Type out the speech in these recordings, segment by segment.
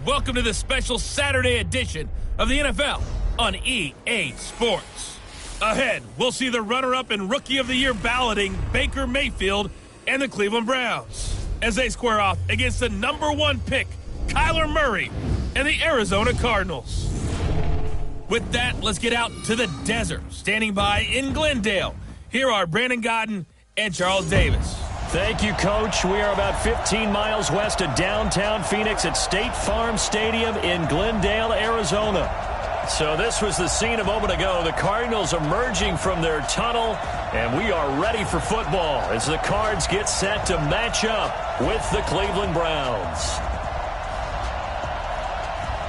Welcome to this special Saturday edition of the NFL on EA Sports. Ahead, we'll see the runner-up and Rookie of the Year balloting Baker Mayfield and the Cleveland Browns as they square off against the #1 pick, Kyler Murray, and the Arizona Cardinals. With that, let's get out to the desert. Standing by in Glendale, here are Brandon Godden and Charles Davis. Thank you, Coach. We are about 15 miles west of downtown Phoenix at State Farm Stadium in Glendale, Arizona. So this was the scene a moment ago. The Cardinals emerging from their tunnel, and we are ready for football as the Cards get set to match up with the Cleveland Browns.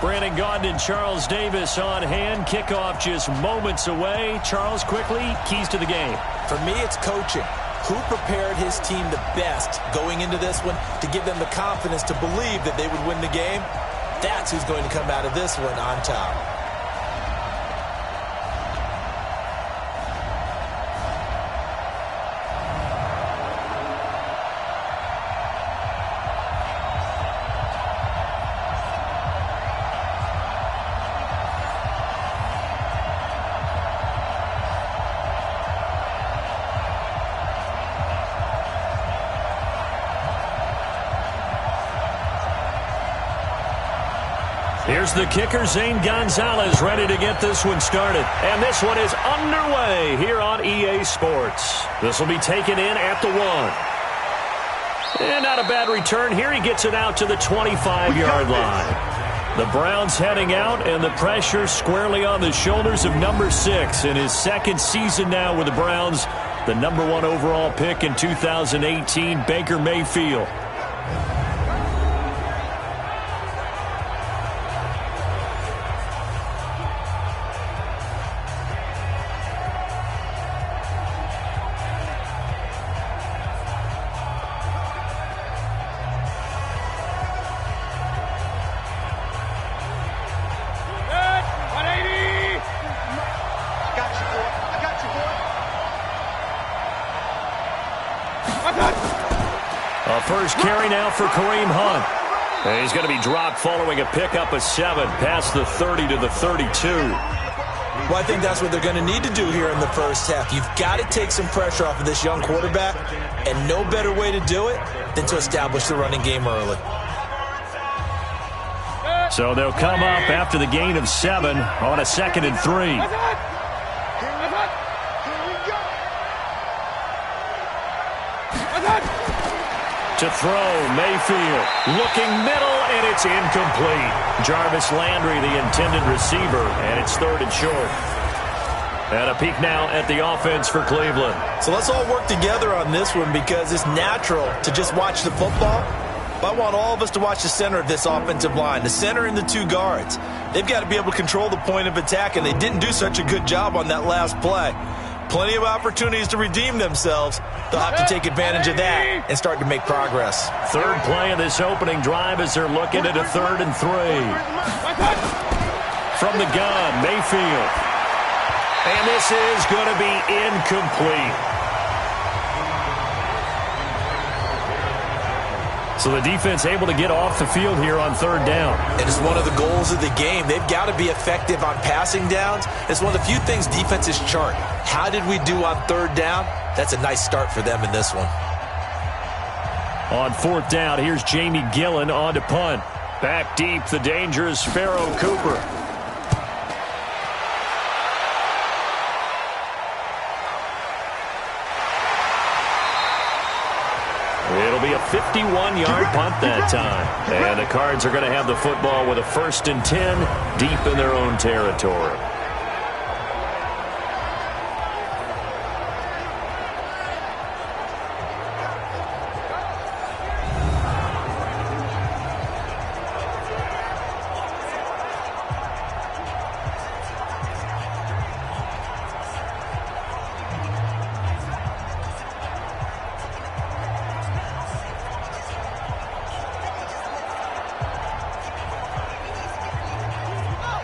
Brandon Gaudin and Charles Davis on hand. Kickoff just moments away. Charles, quickly, keys to the game. For me, it's coaching. Who prepared his team the best going into this one to give them the confidence to believe that they would win the game? That's who's going to come out of this one on top. Here's the kicker, Zane Gonzalez, ready to get this one started. And this one is underway here on EA Sports. This will be taken in at the 1. And not a bad return here. He gets it out to the 25-yard line. The Browns heading out, and the pressure squarely on the shoulders of number 6 in his second season now with the Browns. The #1 overall pick in 2018, Baker Mayfield. First carry now for Kareem Hunt. And he's going to be dropped following a pickup of 7 past the 30 to the 32. Well, I think that's what they're going to need to do here in the first half. You've got to take some pressure off of this young quarterback, and no better way to do it than to establish the running game early. So they'll come up after the gain of 7 on a 2nd and 3. To throw, Mayfield looking middle, and it's incomplete. Jarvis Landry, the intended receiver, and it's 3rd and short. And a peek now at the offense for Cleveland. So let's all work together on this one because it's natural to just watch the football. But I want all of us to watch the center of this offensive line, the center and the 2 guards. They've got to be able to control the point of attack, and they didn't do such a good job on that last play. Plenty of opportunities to redeem themselves. They'll have to take advantage of that and start to make progress. 3rd play of this opening drive as they're looking at a 3rd and 3. From the gun, Mayfield. And this is going to be incomplete. So the defense able to get off the field here on 3rd down. And it's one of the goals of the game. They've got to be effective on passing downs. It's one of the few things defenses chart. How did we do on 3rd down? That's a nice start for them in this one. On 4th down, here's Jamie Gillen on to punt. Back deep, the dangerous Pharaoh Cooper. It'll be a 51-yard punt that time. And the Cards are going to have the football with a 1st and 10 deep in their own territory.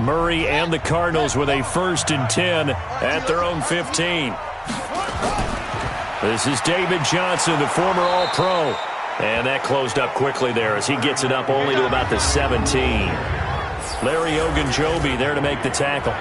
Murray and the Cardinals with a 1st and 10 at their own 15. This is David Johnson, the former All-Pro. And that closed up quickly there as he gets it up only to about the 17. Larry Ogunjobi there to make the tackle.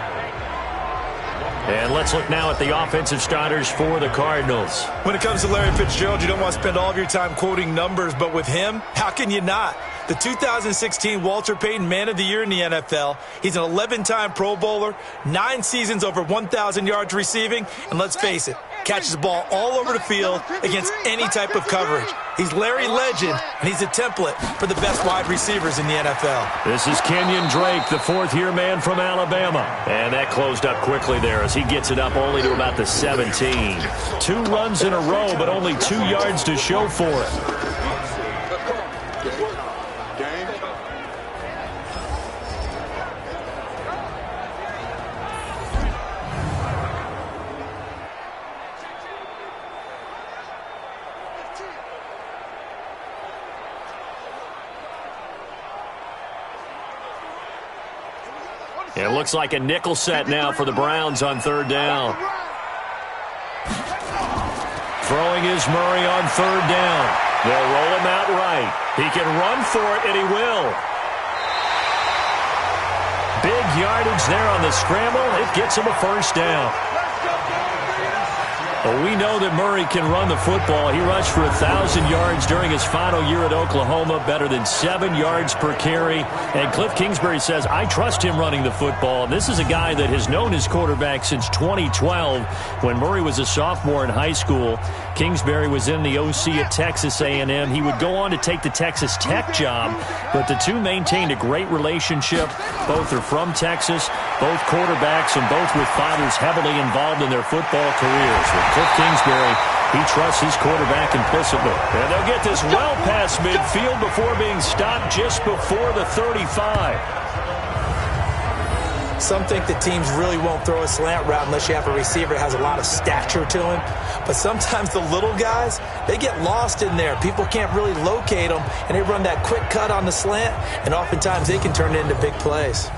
And let's look now at the offensive starters for the Cardinals. When it comes to Larry Fitzgerald, you don't want to spend all of your time quoting numbers, but with him, how can you not? The 2016 Walter Payton Man of the Year in the NFL. He's an 11-time Pro Bowler, 9 seasons over 1,000 yards receiving, and let's face it, catches the ball all over the field against any type of coverage. He's Larry Legend, and he's a template for the best wide receivers in the NFL. This is Kenyon Drake, the fourth-year man from Alabama. And that closed up quickly there as he gets it up only to about the 17. 2 runs in a row, but only 2 yards to show for it. It looks like a nickel set now for the Browns on third down. Throwing is Murray on third down. They'll roll him out right. He can run for it, and he will. Big yardage there on the scramble. It gets him a first down. Well, we know that Murray can run the football. He rushed for 1,000 yards during his final year at Oklahoma, better than 7 yards per carry. And Cliff Kingsbury says, I trust him running the football. And this is a guy that has known his quarterback since 2012 when Murray was a sophomore in high school. Kingsbury was in the OC at Texas A&M. He would go on to take the Texas Tech job, but the two maintained a great relationship. Both are from Texas, both quarterbacks, and both with fathers heavily involved in their football careers. With Cliff Kingsbury, he trusts his quarterback implicitly. And they'll get this well past midfield before being stopped just before the 35. Some think that teams really won't throw a slant route unless you have a receiver that has a lot of stature to him. But sometimes the little guys, they get lost in there. People can't really locate them, and they run that quick cut on the slant, and oftentimes they can turn it into big plays.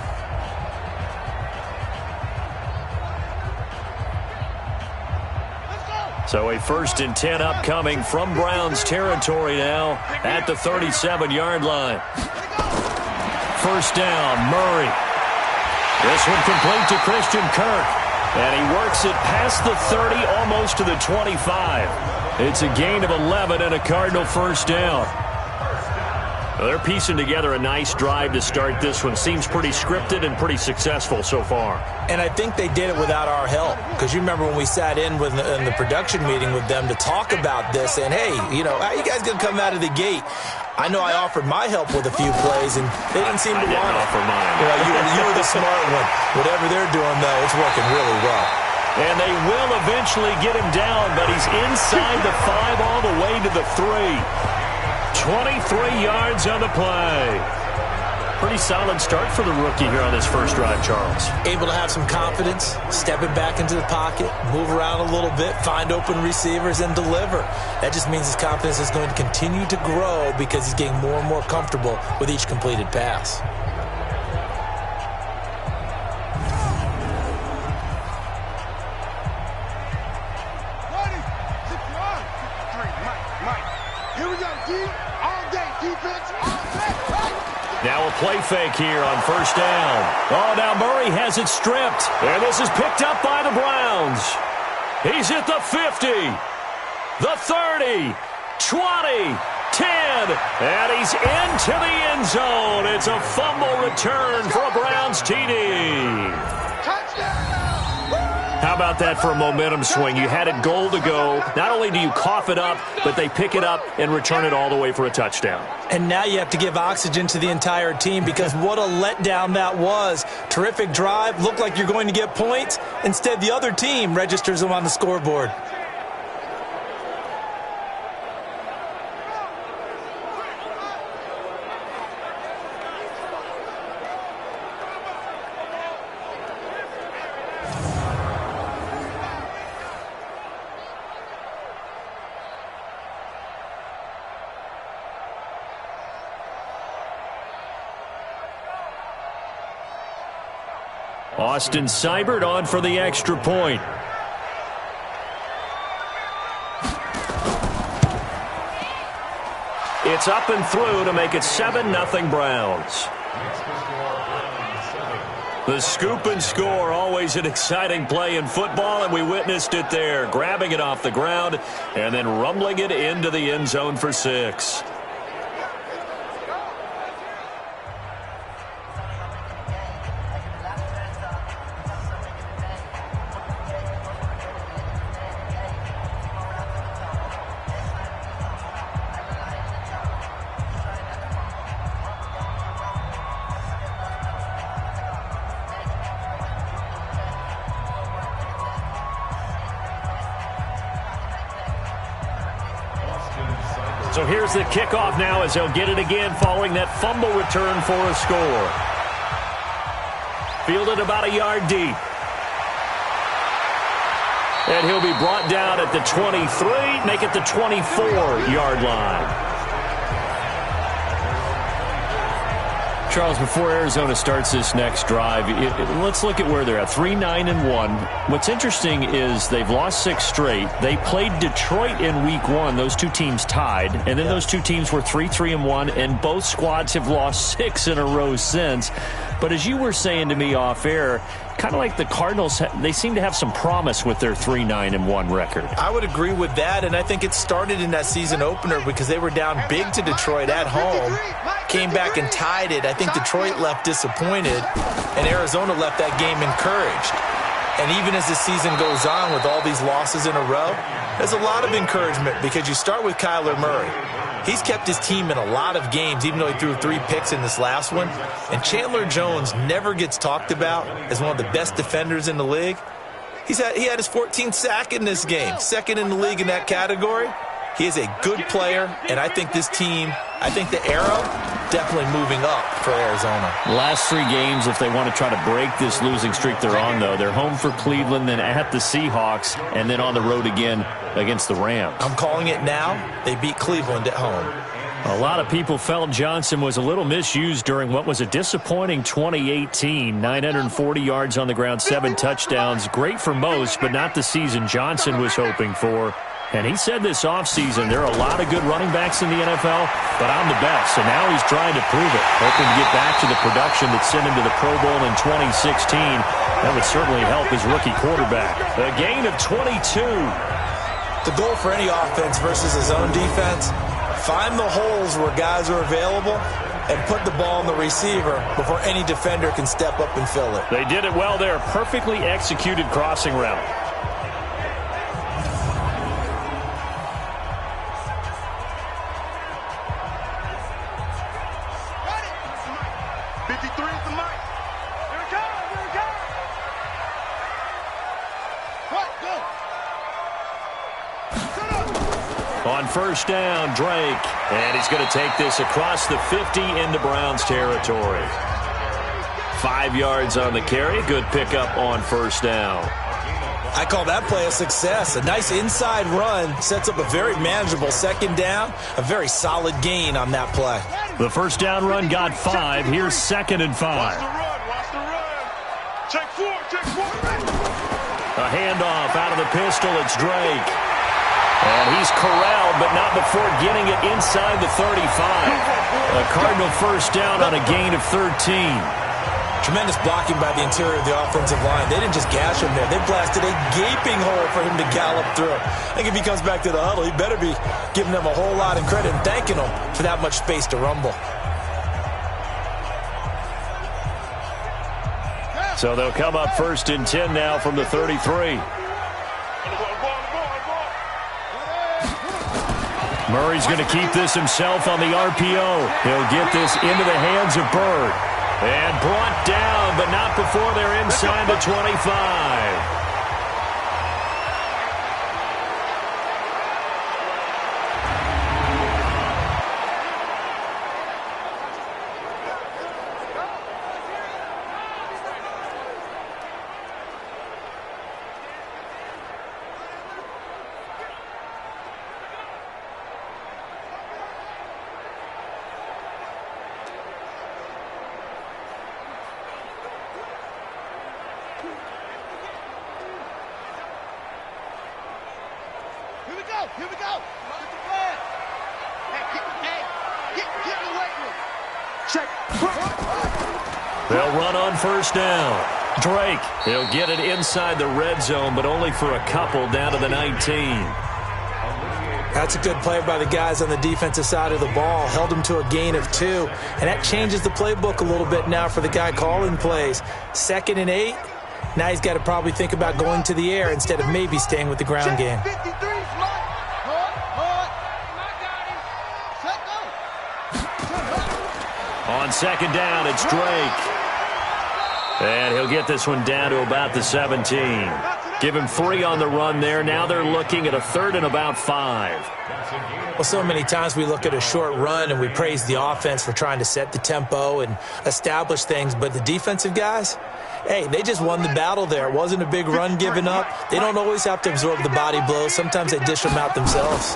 So a 1st and 10 upcoming from Browns territory now at the 37-yard line. First down, Murray. This one complete to Christian Kirk. And he works it past the 30, almost to the 25. It's a gain of 11 and a Cardinal first down. Well, they're piecing together a nice drive to start this one. Seems pretty scripted and pretty successful so far. And I think they did it without our help. Because you remember when we sat in the production meeting with them to talk about this, and hey, you know, how you guys going to come out of the gate? I know I offered my help with a few plays, and they didn't seem to want it. I didn't offer mine. You were the smart one. Whatever they're doing, though, it's working really well. And they will eventually get him down, but he's inside the 5 all the way to the 3. 23 yards on the play. Pretty solid start for the rookie here on his first drive, Charles. Able to have some confidence, stepping back into the pocket, move around a little bit, find open receivers, and deliver. That just means his confidence is going to continue to grow because he's getting more and more comfortable with each completed pass. Now a play fake here on first down. Oh, now Murray has it stripped. And this is picked up by the Browns. He's at the 50, the 30, 20, 10, and he's into the end zone. It's a fumble return for a Browns TD. How about that for a momentum swing? You had it goal to go. Not only do you cough it up, but they pick it up and return it all the way for a touchdown. And now you have to give oxygen to the entire team because what a letdown that was. Terrific drive. Looked like you're going to get points. Instead, the other team registers them on the scoreboard. Austin Seibert on for the extra point. It's up and through to make it 7-0 Browns. The scoop and score, always an exciting play in football, and we witnessed it there, grabbing it off the ground and then rumbling it into the end zone for 6. So here's the kickoff now as they'll get it again following that fumble return for a score. Fielded about a yard deep. And he'll be brought down at the 23, make it the 24-yard line. Charles, before Arizona starts this next drive, let's look at where they're at. 3-9-1. What's interesting is they've lost 6 straight. They played Detroit in week 1. Those two teams tied. And then those two teams were 3-3-1. And both squads have lost 6 in a row since. But as you were saying to me off air, kind of like the Cardinals, they seem to have some promise with their 3-9-1 record. I would agree with that, and I think it started in that season opener because they were down big to Detroit at home, came back and tied it. I think Detroit left disappointed, and Arizona left that game encouraged. And even as the season goes on with all these losses in a row, there's a lot of encouragement because you start with Kyler Murray. He's kept his team in a lot of games, even though he threw 3 picks in this last one. And Chandler Jones never gets talked about as one of the best defenders in the league. He had his 14th sack in this game, second in the league in that category. He is a good player, and I think this team, I think the arrow definitely moving up for Arizona. Last 3 games, if they want to try to break this losing streak they're on, though, they're home for Cleveland, then at the Seahawks, and then on the road again against the Rams. I'm calling it now. They beat Cleveland at home. A lot of people felt Johnson was a little misused during what was a disappointing 2018. 940 yards on the ground, 7 touchdowns. Great for most, but not the season Johnson was hoping for. And he said this offseason, there are a lot of good running backs in the NFL, but I'm the best. And now he's trying to prove it, hoping to get back to the production that sent him to the Pro Bowl in 2016. That would certainly help his rookie quarterback. A gain of 22. The goal for any offense versus his own defense, find the holes where guys are available and put the ball on the receiver before any defender can step up and fill it. They did it well there. Perfectly executed crossing route. On first down, Drake. And he's going to take this across the 50 into Browns territory. 5 yards on the carry. Good pickup on first down. I call that play a success. A nice inside run sets up a very manageable second down. A very solid gain on that play. The first down run got 5. Here's 2nd and 5. Watch the run. Check 4. A handoff out of the pistol. It's Drake. And he's corralled, but not before getting it inside the 35. A Cardinal first down on a gain of 13. Tremendous blocking by the interior of the offensive line. They didn't just gash him there. They blasted a gaping hole for him to gallop through. I think if he comes back to the huddle, he better be giving them a whole lot of credit and thanking them for that much space to rumble. So they'll come up 1st and 10 now from the 33. Murray's going to keep this himself on the RPO. He'll get this into the hands of Bird. And brought down, but not before they're inside the 25. Here we go. They'll run on first down. Drake, he'll get it inside the red zone, but only for a couple down to the 19. That's a good play by the guys on the defensive side of the ball. Held them to a gain of 2. And that changes the playbook a little bit now for the guy calling plays. 2nd and 8. Now he's got to probably think about going to the air instead of maybe staying with the ground game. On second down, it's Drake. And he'll get this one down to about the 17. Give him 3 on the run there. Now they're looking at a 3rd and about 5. Well, so many times we look at a short run and we praise the offense for trying to set the tempo and establish things. But the defensive guys, hey, they just won the battle there. It wasn't a big run given up. They don't always have to absorb the body blows. Sometimes they dish them out themselves.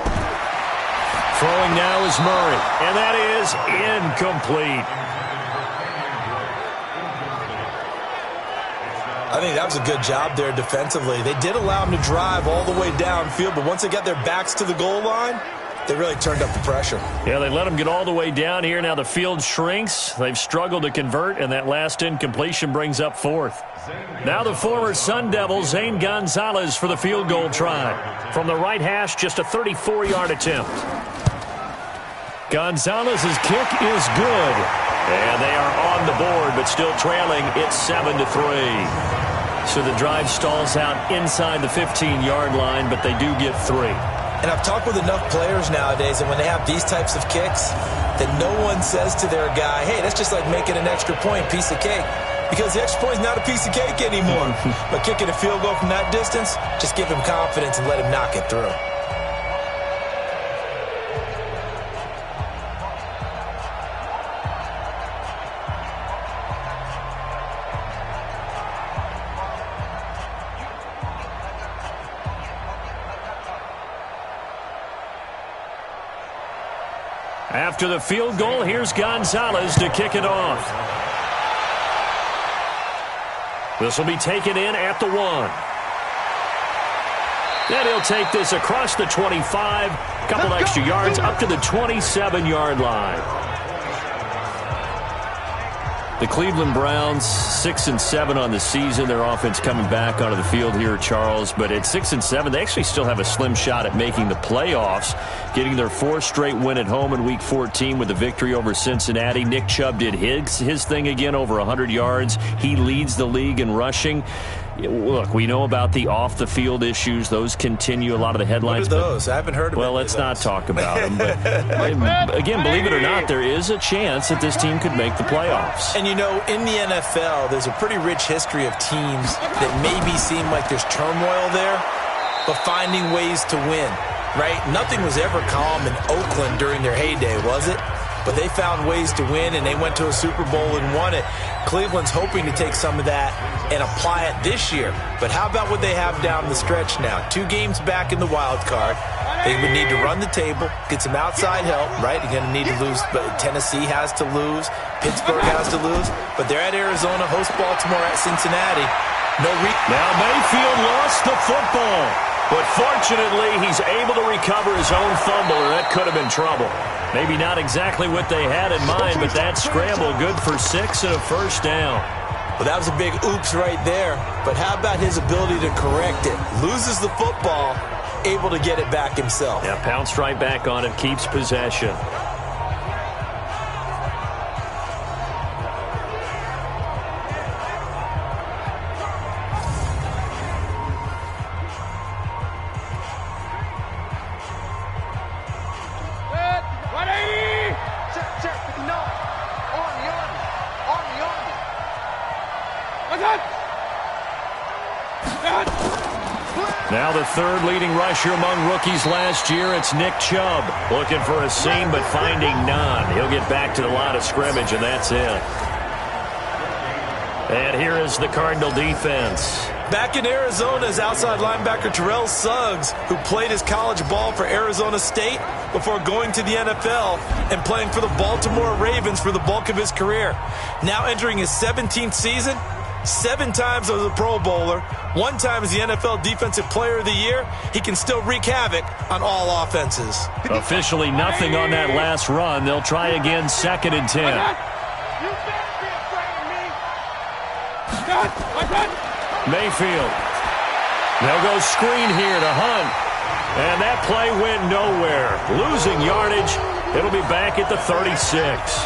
Throwing now is Murray, and that is incomplete. I think that was a good job there defensively. They did allow them to drive all the way downfield, but once they got their backs to the goal line, they really turned up the pressure. Yeah, they let them get all the way down here. Now the field shrinks. They've struggled to convert, and that last incompletion brings up 4th. Now the former Sun Devil, Zane Gonzalez, for the field goal try. From the right hash, just a 34-yard attempt. Gonzalez's kick is good. And they are on the board, but still trailing. It's 7-3. So the drive stalls out inside the 15-yard line, but they do get 3. And I've talked with enough players nowadays, and when they have these types of kicks, that no one says to their guy, hey, that's just like making an extra point, piece of cake. Because the extra point is not a piece of cake anymore. But kicking a field goal from that distance, just give him confidence and let him knock it through. After the field goal, here's Gonzalez to kick it off. This will be taken in at the 1. And he'll take this across the 25, couple extra yards up to the 27-yard line. The Cleveland Browns, 6-7 on the season. Their offense coming back onto the field here, Charles. But at 6-7, they actually still have a slim shot at making the playoffs, getting their 4th straight win at home in Week 14 with a victory over Cincinnati. Nick Chubb did his thing again, over 100 yards. He leads the league in rushing. Look, we know about the off-the-field issues. Those continue. A lot of the headlines. What are those? I haven't heard of Well, let's not talk about them. But again, believe it or not, there is a chance that this team could make the playoffs. And, you know, in the NFL, there's a pretty rich history of teams that maybe seem like there's turmoil there, but finding ways to win, right? Nothing was ever calm in Oakland during their heyday, was it? But they found ways to win, and they went to a Super Bowl and won it. Cleveland's hoping to take some of that and apply it this year. But how about what they have down the stretch now? 2 games back in the wild card. They would need to run the table, get some outside help, right? You're going to need to lose, but Tennessee has to lose. Pittsburgh has to lose. But they're at Arizona, host Baltimore at Cincinnati. Now Mayfield lost the football. But fortunately, he's able to recover his own fumble, or that could have been trouble. Maybe not exactly what they had in mind, but that scramble good for 6 and a first down. Well, that was a big oops right there. But how about his ability to correct it? Loses the football, able to get it back himself. Yeah, pounced right back on it, keeps possession. Now the 3rd leading rusher among rookies last year, it's Nick Chubb. Looking for a seam, but finding none. He'll get back to the line of scrimmage, and that's it. And here is the Cardinal defense. Back in Arizona is outside linebacker Terrell Suggs, who played his college ball for Arizona State before going to the NFL and playing for the Baltimore Ravens for the bulk of his career. Now entering his 17th season, 7 times as a Pro Bowler, 1 time as the NFL Defensive Player of the Year. He can still wreak havoc on all offenses. Officially nothing on that last run. They'll try again, 2nd and 10. Mayfield. They'll go screen here to Hunt. And that play went nowhere. Losing yardage. It'll be back at the 36.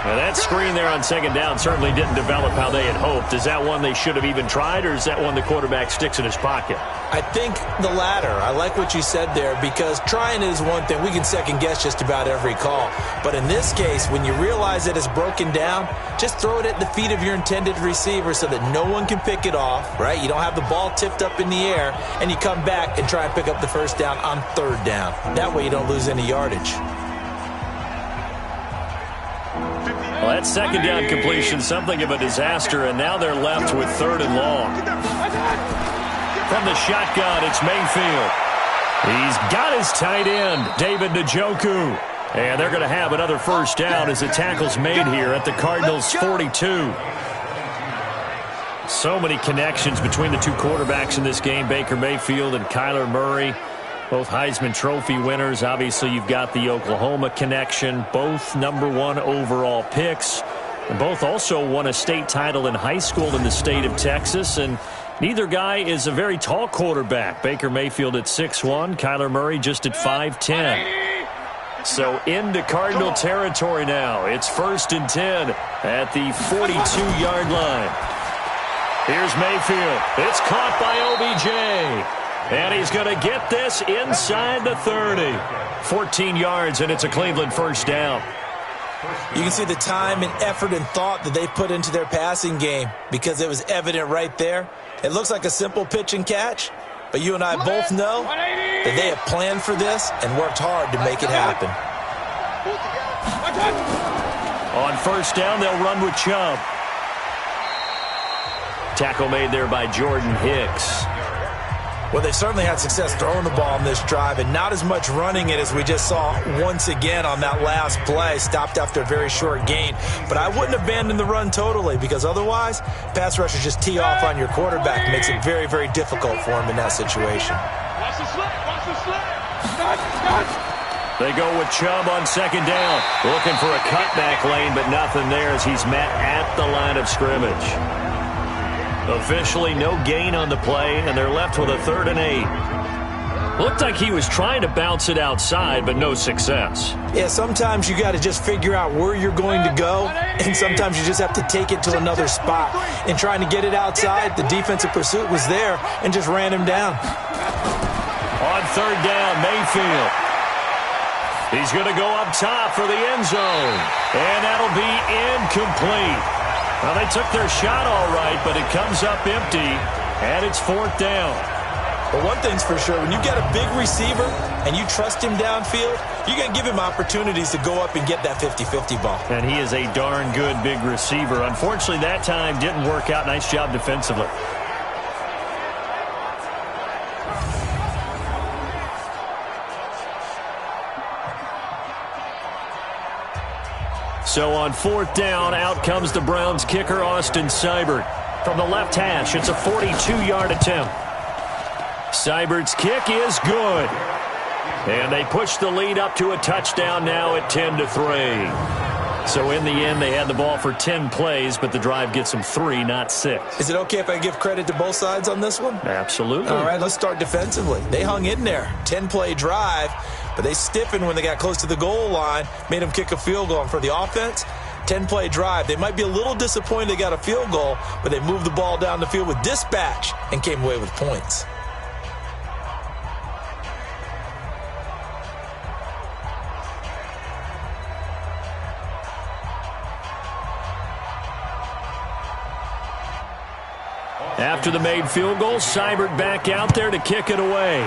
Now that screen there on second down certainly didn't develop how they had hoped. Is that one they should have even tried, or is that one the quarterback sticks in his pocket? I think the latter. I like what you said there, because trying is one thing. We can second guess just about every call. But in this case, when you realize that it's broken down, just throw it at the feet of your intended receiver so that no one can pick it off, right? You don't have the ball tipped up in the air, and you come back and try and pick up the first down on third down. That way you don't lose any yardage. Well, that second down completion, something of a disaster, and now they're left with third and long. From the shotgun, it's Mayfield. He's got his tight end, David Njoku. And they're going to have another first down as the tackle's made here at the Cardinals' 42. So many connections between the two quarterbacks in this game, Baker Mayfield and Kyler Murray. Both Heisman Trophy winners. Obviously, you've got the Oklahoma connection. Both #1 overall picks. And both also won a state title in high school in the state of Texas. And neither guy is a very tall quarterback. Baker Mayfield at 6'1", Kyler Murray just at 5'10". So into Cardinal territory now. It's 1st and 10 at the 42-yard line. Here's Mayfield. It's caught by OBJ. And he's going to get this inside the 30. 14 yards, and it's a Cleveland first down. You can see the time and effort and thought that they put into their passing game, because it was evident right there. It looks like a simple pitch and catch, but you and I both know that they have planned for this and worked hard to make it happen. On first down, they'll run with Chubb. Tackle made there by Jordan Hicks. Well, they certainly had success throwing the ball on this drive, and not as much running it as we just saw once again on that last play. Stopped after a very short gain. But I wouldn't abandon the run totally, because otherwise, pass rushers just tee off on your quarterback. It makes it very, very difficult for him in that situation. They go with Chubb on second down. Looking for a cutback lane, but nothing there as he's met at the line of scrimmage. Officially no gain on the play, and they're left with a 3rd and 8. Looked like he was trying to bounce it outside, but no success. Yeah, sometimes you got to just figure out where you're going to go, and sometimes you just have to take it to another spot. In trying to get it outside, the defensive pursuit was there and just ran him down. On third down, Mayfield. He's going to go up top for the end zone, and that'll be incomplete. Well, they took their shot all right, but it comes up empty, and it's 4th down. But one thing's for sure, when you got a big receiver and you trust him downfield, you're going to give him opportunities to go up and get that 50-50 ball. And he is a darn good big receiver. Unfortunately, that time didn't work out. Nice job defensively. So on 4th down, out comes the Browns kicker, Austin Seibert. From the left hash, it's a 42-yard attempt. Seibert's kick is good. And they push the lead up to a touchdown now at 10-3. So in the end, they had the ball for 10 plays, but the drive gets them 3, not 6. Is it okay if I give credit to both sides on this one? Absolutely. All right, let's start defensively. They hung in there. 10-play drive, but they stiffened when they got close to the goal line, made them kick a field goal. And for the offense, 10-play drive. They might be a little disappointed they got a field goal, but they moved the ball down the field with dispatch and came away with points. After the made field goal, Seibert back out there to kick it away.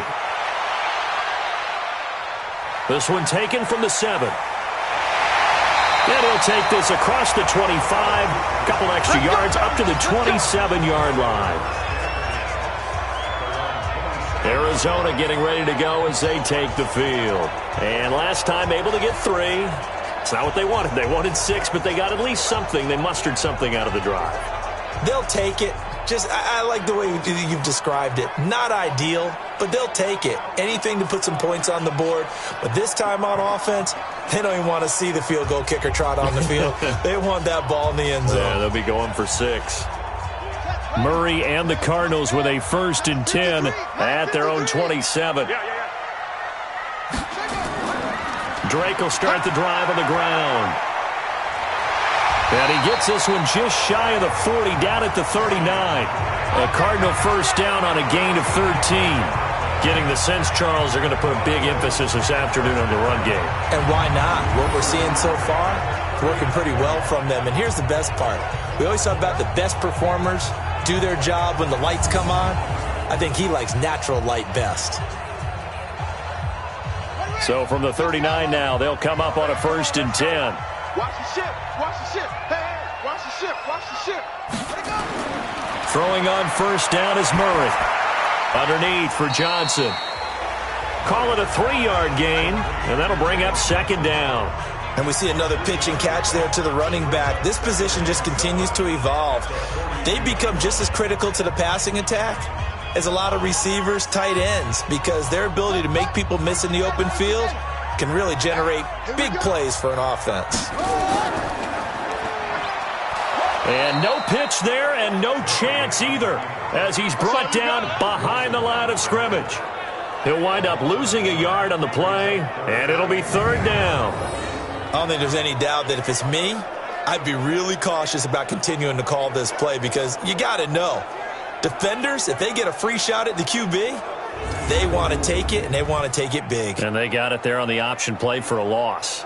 This one taken from the 7. And he'll take this across the 25, a couple extra yards up to the 27-yard line. Arizona getting ready to go as they take the field. And last time able to get 3. It's not what they wanted. They wanted 6, but they got at least something. They mustered something out of the drive. They'll take it. I like the way you've described it. Not ideal, but they'll take it. Anything to put some points on the board. But this time on offense, they don't even want to see the field goal kicker trot on the field. They want that ball in the end zone. Yeah, they'll be going for 6. Murray and the Cardinals with a 1st and 10 at their own 27. Drake will start the drive on the ground. And he gets this one just shy of the 40, down at the 39. A Cardinal 1st down on a gain of 13. Getting the sense, Charles, they're going to put a big emphasis this afternoon on the run game. And why not? What we're seeing so far, working pretty well from them. And here's the best part. We always talk about the best performers do their job when the lights come on. I think he likes natural light best. So from the 39 now, they'll come up on a 1st and 10. Watch the ship. Watch the ship. Hey, watch the ship. Watch the ship. Throwing on 1st down is Murray. Underneath for Johnson. Call it a 3-yard gain, and that'll bring up 2nd down. And we see another pitch and catch there to the running back. This position just continues to evolve. They become just as critical to the passing attack as a lot of receivers, tight ends, because their ability to make people miss in the open field can really generate big plays for an offense. And no pitch there and no chance either as he's brought down behind the line of scrimmage. He'll wind up losing a yard on the play, and it'll be 3rd down. I don't think there's any doubt that if it's me, I'd be really cautious about continuing to call this play because you got to know, defenders, if they get a free shot at the QB, they want to take it, and they want to take it big. And they got it there on the option play for a loss.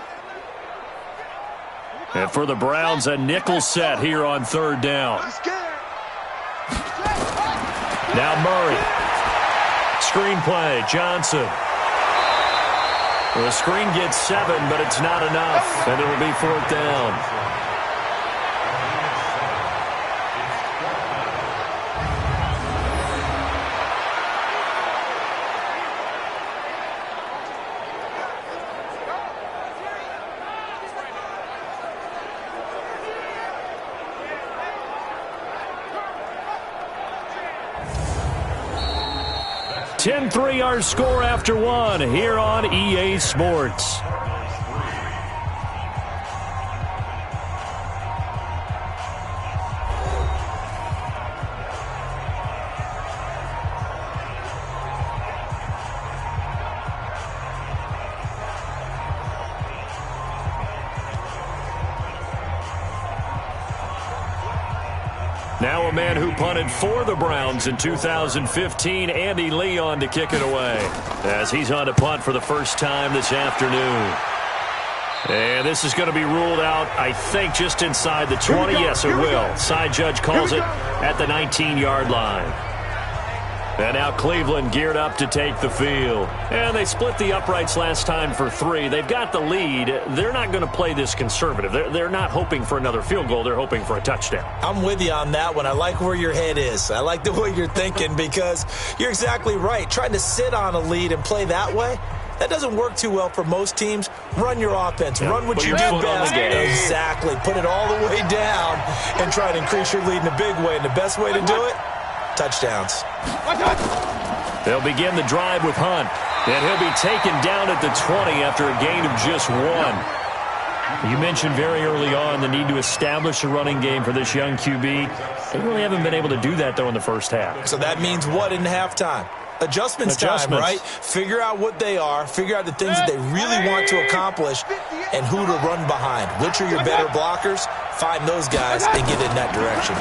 And for the Browns, a nickel set here on 3rd down. Now Murray. Screen play, Johnson. The screen gets 7, but it's not enough, and it will be 4th down. (10-3) our score after 1 here on EA Sports. Now a man who punted for the Browns in 2015, Andy Leon, to kick it away as he's on to punt for the first time this afternoon. And this is going to be ruled out, I think, just inside the 20. Yes, it will. Side judge calls it at the 19-yard line. And now Cleveland geared up to take the field. And they split the uprights last time for 3. They've got the lead. They're not going to play this conservative. They're not hoping for another field goal. They're hoping for a touchdown. I'm with you on that one. I like where your head is. I like the way you're thinking because you're exactly right. Trying to sit on a lead and play that way, that doesn't work too well for most teams. Run your offense. Yeah, run what you do best. Exactly. Put it all the way down and try to increase your lead in a big way. And the best way to do it, touchdowns. They'll begin the drive with Hunt. And he'll be taken down at the 20 after a gain of just 1. You mentioned very early on the need to establish a running game for this young QB. They really haven't been able to do that, though, in the first half. So that means what in halftime? Adjustments time, right? Figure out what they are, figure out the things that they really want to accomplish, and who to run behind. Which are your better blockers? Find those guys and get in that direction.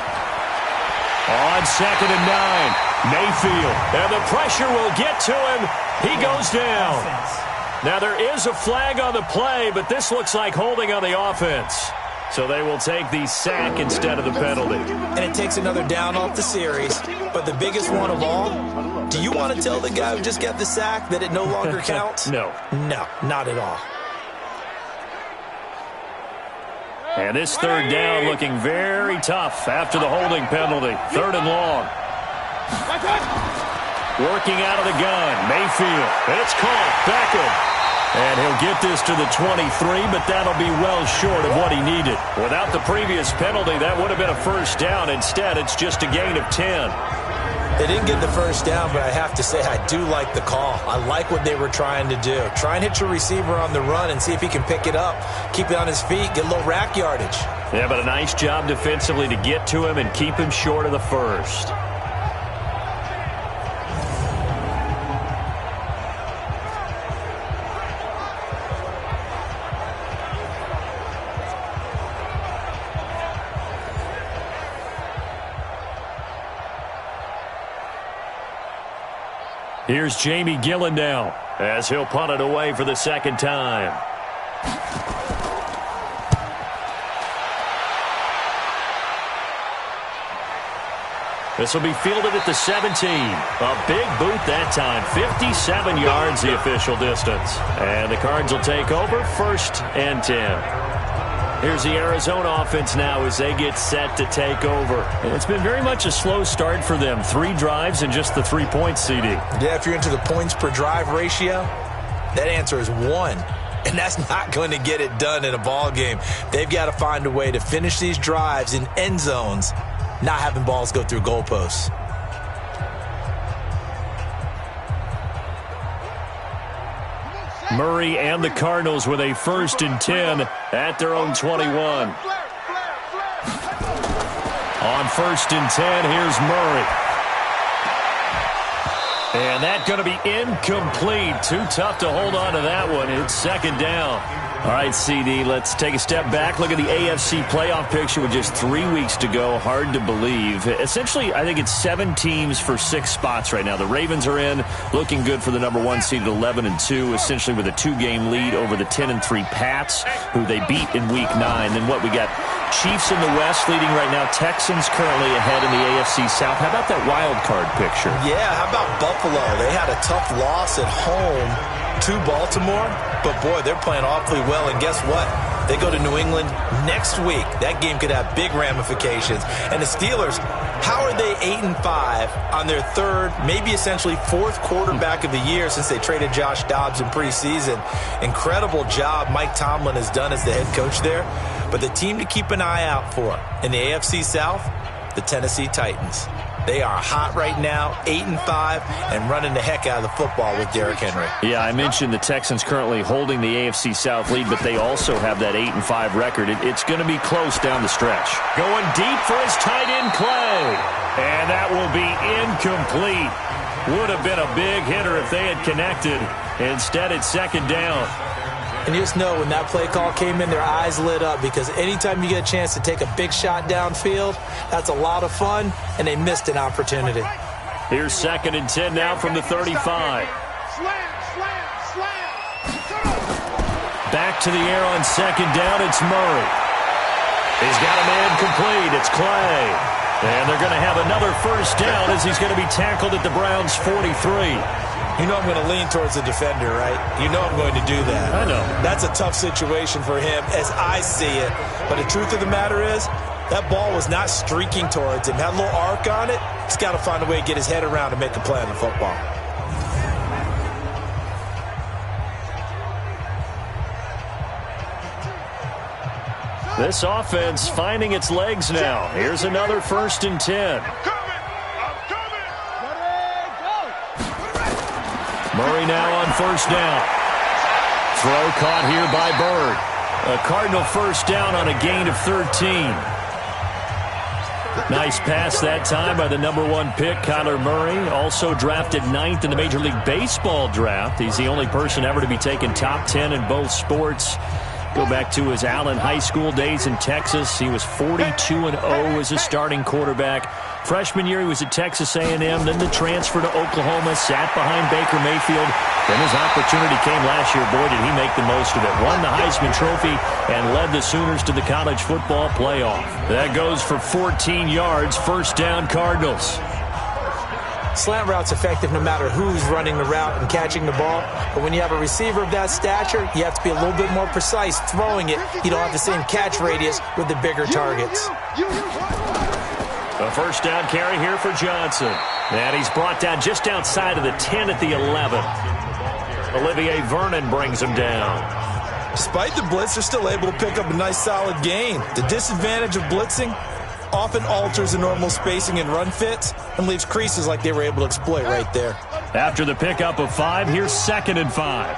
On 2nd and 9, Mayfield. And the pressure will get to him. He goes down. Now there is a flag on the play, but this looks like holding on the offense. So they will take the sack instead of the penalty. And it takes another down off the series. But the biggest one of all, do you want to tell the guy who just got the sack that it no longer counts? No. No, not at all. And this 3rd down looking very tough after the holding penalty. 3rd and long. Working out of the gun, Mayfield. And it's caught. Beckham. And he'll get this to the 23, but that'll be well short of what he needed. Without the previous penalty, that would have been a 1st down. Instead, it's just a gain of 10. They didn't get the 1st down, but I have to say I do like the call. I like what they were trying to do. Try and hit your receiver on the run and see if he can pick it up. Keep it on his feet, get a little rack yardage. Yeah, but a nice job defensively to get to him and keep him short of the first. Here's Jamie Gillen now as he'll punt it away for the second time. This will be fielded at the 17. A big boot that time. 57 yards the official distance. And the Cards will take over 1st and 10. Here's the Arizona offense now as they get set to take over. And it's been very much a slow start for them. 3 drives and just the 3 points, CD. Yeah, if you're into the points per drive ratio, that answer is 1. And that's not going to get it done in a ball game. They've got to find a way to finish these drives in end zones, not having balls go through goalposts. Murray and the Cardinals with a 1st and 10 at their own 21. On 1st and 10, here's Murray. And that's going to be incomplete. Too tough to hold on to that one. It's 2nd down. All right, CD, let's take a step back. Look at the AFC playoff picture with just 3 weeks to go. Hard to believe. Essentially, I think it's 7 teams for 6 spots right now. The Ravens are in, looking good for the number 1 seed at 11-2, essentially with a 2-game lead over the 10-3 Pats, who they beat in Week 9. Then what we got? Chiefs in the West leading right now. Texans currently ahead in the AFC South. How about that wild card picture? Yeah, how about Buffalo? They had a tough loss at home to Baltimore, but boy, they're playing awfully well. And guess what? They go to New England next week. That game could have big ramifications. And the Steelers, how are they 8-5 on their 3rd, maybe essentially 4th quarterback of the year since they traded Josh Dobbs in preseason? Incredible job Mike Tomlin has done as the head coach there. But the team to keep an eye out for in the AFC South, the Tennessee Titans. They are hot right now, 8-5, and running the heck out of the football with Derrick Henry. Yeah, I mentioned the Texans currently holding the AFC South lead, but they also have that 8-5 record. It's going to be close down the stretch. Going deep for his tight end, Clay. And that will be incomplete. Would have been a big hitter if they had connected. Instead, it's 2nd down. And you just know when that play call came in, their eyes lit up, because anytime you get a chance to take a big shot downfield, that's a lot of fun, and they missed an opportunity. Here's 2nd and 10 now from the 35. Back to the air on 2nd down, it's Murray. He's got a man complete, it's Clay. And they're going to have another 1st down as he's going to be tackled at the Browns' 43. You know I'm going to lean towards the defender, right? You know I'm going to do that. I know. That's a tough situation for him as I see it. But the truth of the matter is, that ball was not streaking towards him. Had a little arc on it. He's got to find a way to get his head around and make a play on the football. This offense finding its legs now. Here's another 1st and 10. Murray now on 1st down. Throw caught here by Bird. A Cardinal 1st down on a gain of 13. Nice pass that time by the number 1 pick, Kyler Murray. Also drafted 9th in the Major League Baseball draft. He's the only person ever to be taken top 10 in both sports. Go back to his Allen High School days in Texas. He was 42-0 as a starting quarterback. Freshman year, he was at Texas A&M, then the transfer to Oklahoma, sat behind Baker Mayfield. Then his opportunity came last year. Boy, did he make the most of it. Won the Heisman Trophy and led the Sooners to the college football playoff. That goes for 14 yards, 1st down Cardinals. Slant route's effective no matter who's running the route and catching the ball. But when you have a receiver of that stature, you have to be a little bit more precise throwing it. You don't have the same catch radius with the bigger targets. A 1st down carry here for Johnson. And he's brought down just outside of the 10 at the 11. Olivier Vernon brings him down. Despite the blitz, they're still able to pick up a nice solid gain. The disadvantage of blitzing often alters the normal spacing and run fits and leaves creases like they were able to exploit right there. After the pickup of 5, here's 2nd and 5.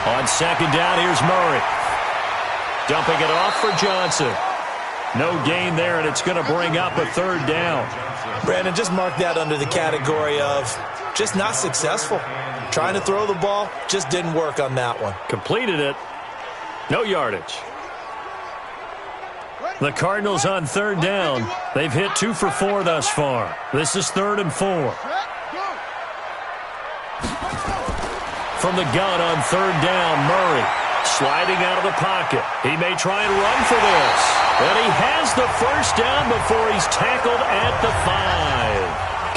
On 2nd down, here's Murray. Dumping it off for Johnson. No gain there, and it's going to bring up a third down. Brandon, just mark that under the category of just not successful. Trying to throw the ball, just didn't work on that one. Completed it. No yardage. The Cardinals on third down. They've hit 2 for 4 thus far. This is 3rd and 4. From the gun on third down, Murray sliding out of the pocket. He may try and run for this. And he has the first down before he's tackled at the 5.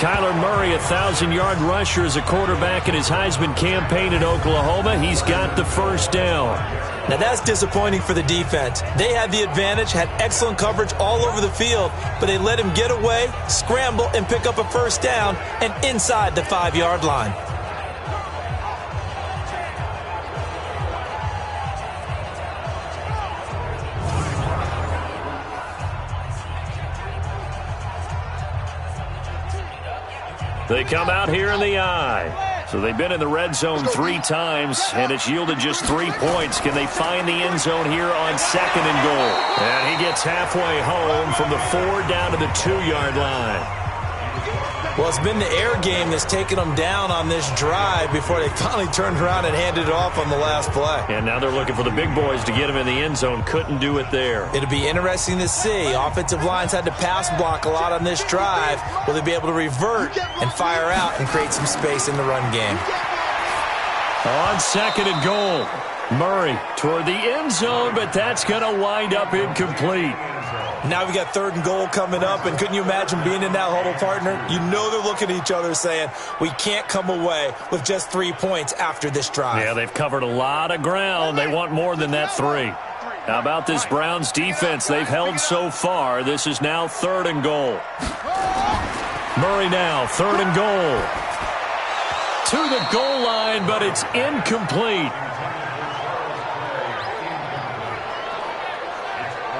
Kyler Murray, a 1,000-yard rusher as a quarterback in his Heisman campaign at Oklahoma. He's got the first down. Now that's disappointing for the defense. They had the advantage, had excellent coverage all over the field, but they let him get away, scramble, and pick up a first down and inside the 5-yard line. They come out here in the eye. So they've been in the red zone 3 times, and it's yielded just 3 points. Can they find the end zone here on 2nd and goal? And he gets halfway home from the 4 down to the 2-yard line. Well, it's been the air game that's taken them down on this drive before they finally turned around and handed it off on the last play. And now they're looking for the big boys to get him in the end zone. Couldn't do it there. It'll be interesting to see. Offensive lines had to pass block a lot on this drive. Will they be able to revert and fire out and create some space in the run game? On 2nd and goal, Murray toward the end zone, but that's going to wind up incomplete. Now we got 3rd and goal coming up, and couldn't you imagine being in that huddle, partner? You know they're looking at each other saying, we can't come away with just 3 points after this drive. Yeah, they've covered a lot of ground. They want more than that 3. How about this Browns defense? They've held so far. This is now 3rd and goal. Murray now, 3rd and goal. To the goal line, but it's incomplete.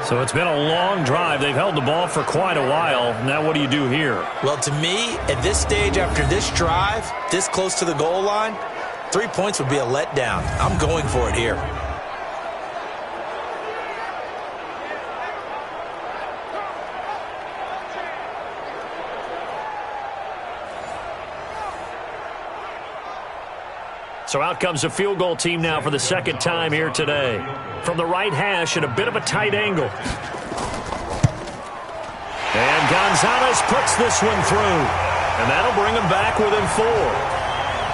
So it's been a long drive. They've held the ball for quite a while. Now what do you do here? Well, to me, at this stage after this drive, this close to the goal line, 3 points would be a letdown. I'm going for it here. So out comes the field goal team now for the 2nd time here today. From the right hash at a bit of a tight angle. And Gonzalez puts this one through. And that'll bring them back within 4.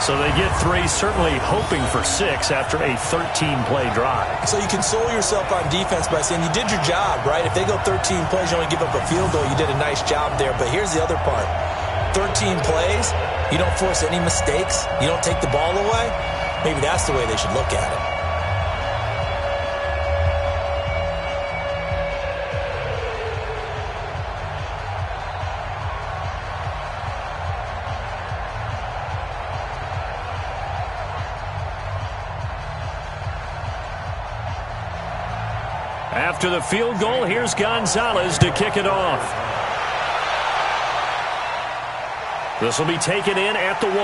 So they get 3, certainly hoping for 6 after a 13-play drive. So you console yourself on defense by saying you did your job, right? If they go 13 plays, you only give up a field goal, you did a nice job there. But here's the other part. 13 plays, you don't force any mistakes, you don't take the ball away. Maybe that's the way they should look at it. After the field goal, here's Gonzalez to kick it off. This will be taken in at the 1.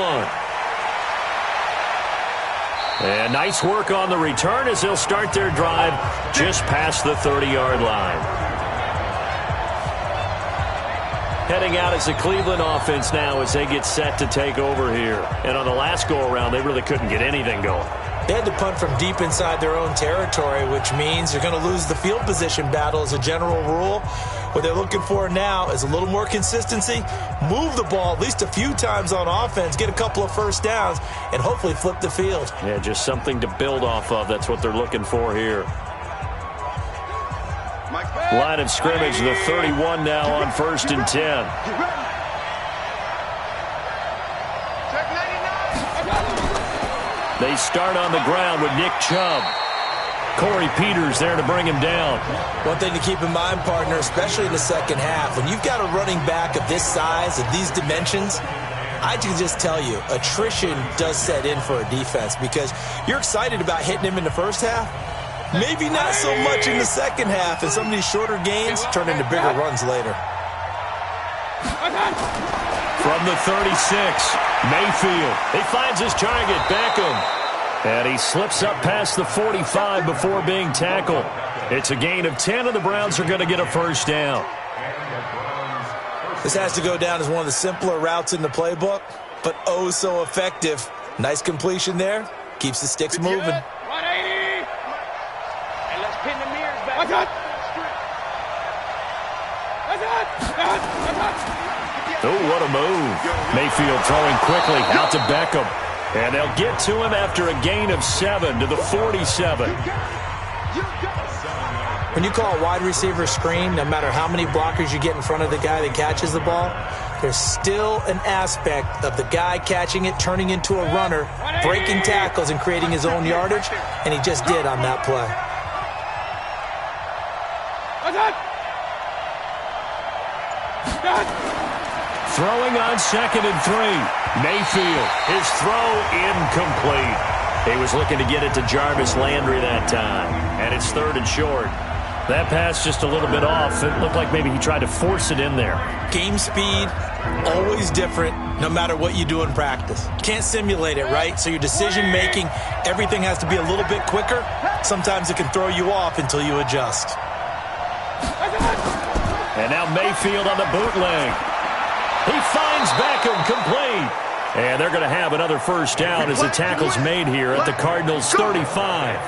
And nice work on the return as they'll start their drive just past the 30-yard line. Heading out is the Cleveland offense now as they get set to take over here. And on the last go-around, they really couldn't get anything going. They had to punt from deep inside their own territory, which means they're going to lose the field position battle as a general rule. What they're looking for now is a little more consistency, move the ball at least a few times on offense, get a couple of first downs, and hopefully flip the field. Yeah, just something to build off of. That's what they're looking for here. Line of scrimmage, the 31 now on 1st and 10. They start on the ground with Nick Chubb. Corey Peters there to bring him down. One thing to keep in mind, partner, especially in the second half, when you've got a running back of this size, of these dimensions, I can just tell you, attrition does set in for a defense because you're excited about hitting him in the first half. Maybe not so much in the second half, and some of these shorter gains turn into bigger runs later. From the 36, Mayfield. He finds his target, Beckham. And he slips up past the 45 before being tackled. It's a gain of 10, and the Browns are going to get a first down. This has to go down as one of the simpler routes in the playbook, but oh so effective. Nice completion there. Keeps the sticks moving. 180. And let's pin the mirrors back. Oh, what a move. Mayfield throwing quickly out to Beckham. And they'll get to him after a gain of 7 to the 47. When you call a wide receiver screen, no matter how many blockers you get in front of the guy that catches the ball, there's still an aspect of the guy catching it, turning into a runner, breaking tackles and creating his own yardage, and he just did on that play. Throwing on 2nd and 3. Mayfield, his throw incomplete. He was looking to get it to Jarvis Landry that time, and it's 3rd and short. That pass just a little bit off. It looked like maybe he tried to force it in there. Game speed, always different, no matter what you do in practice. You can't simulate it, right? So your decision-making, everything has to be a little bit quicker. Sometimes it can throw you off until you adjust. And now Mayfield on the bootleg. He finds Beckham complete. And they're going to have another first down as the tackle's made here at the Cardinals' 35.